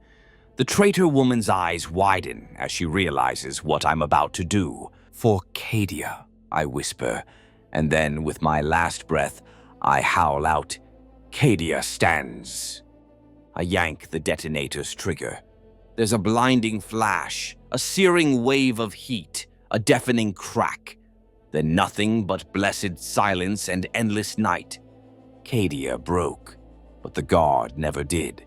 The traitor woman's eyes widen as she realizes what I'm about to do. For Cadia, I whisper, and then with my last breath, I howl out, Cadia stands. I yank the detonator's trigger. There's a blinding flash, a searing wave of heat, a deafening crack. Then nothing but blessed silence and endless night. Cadia broke, but the guard never did.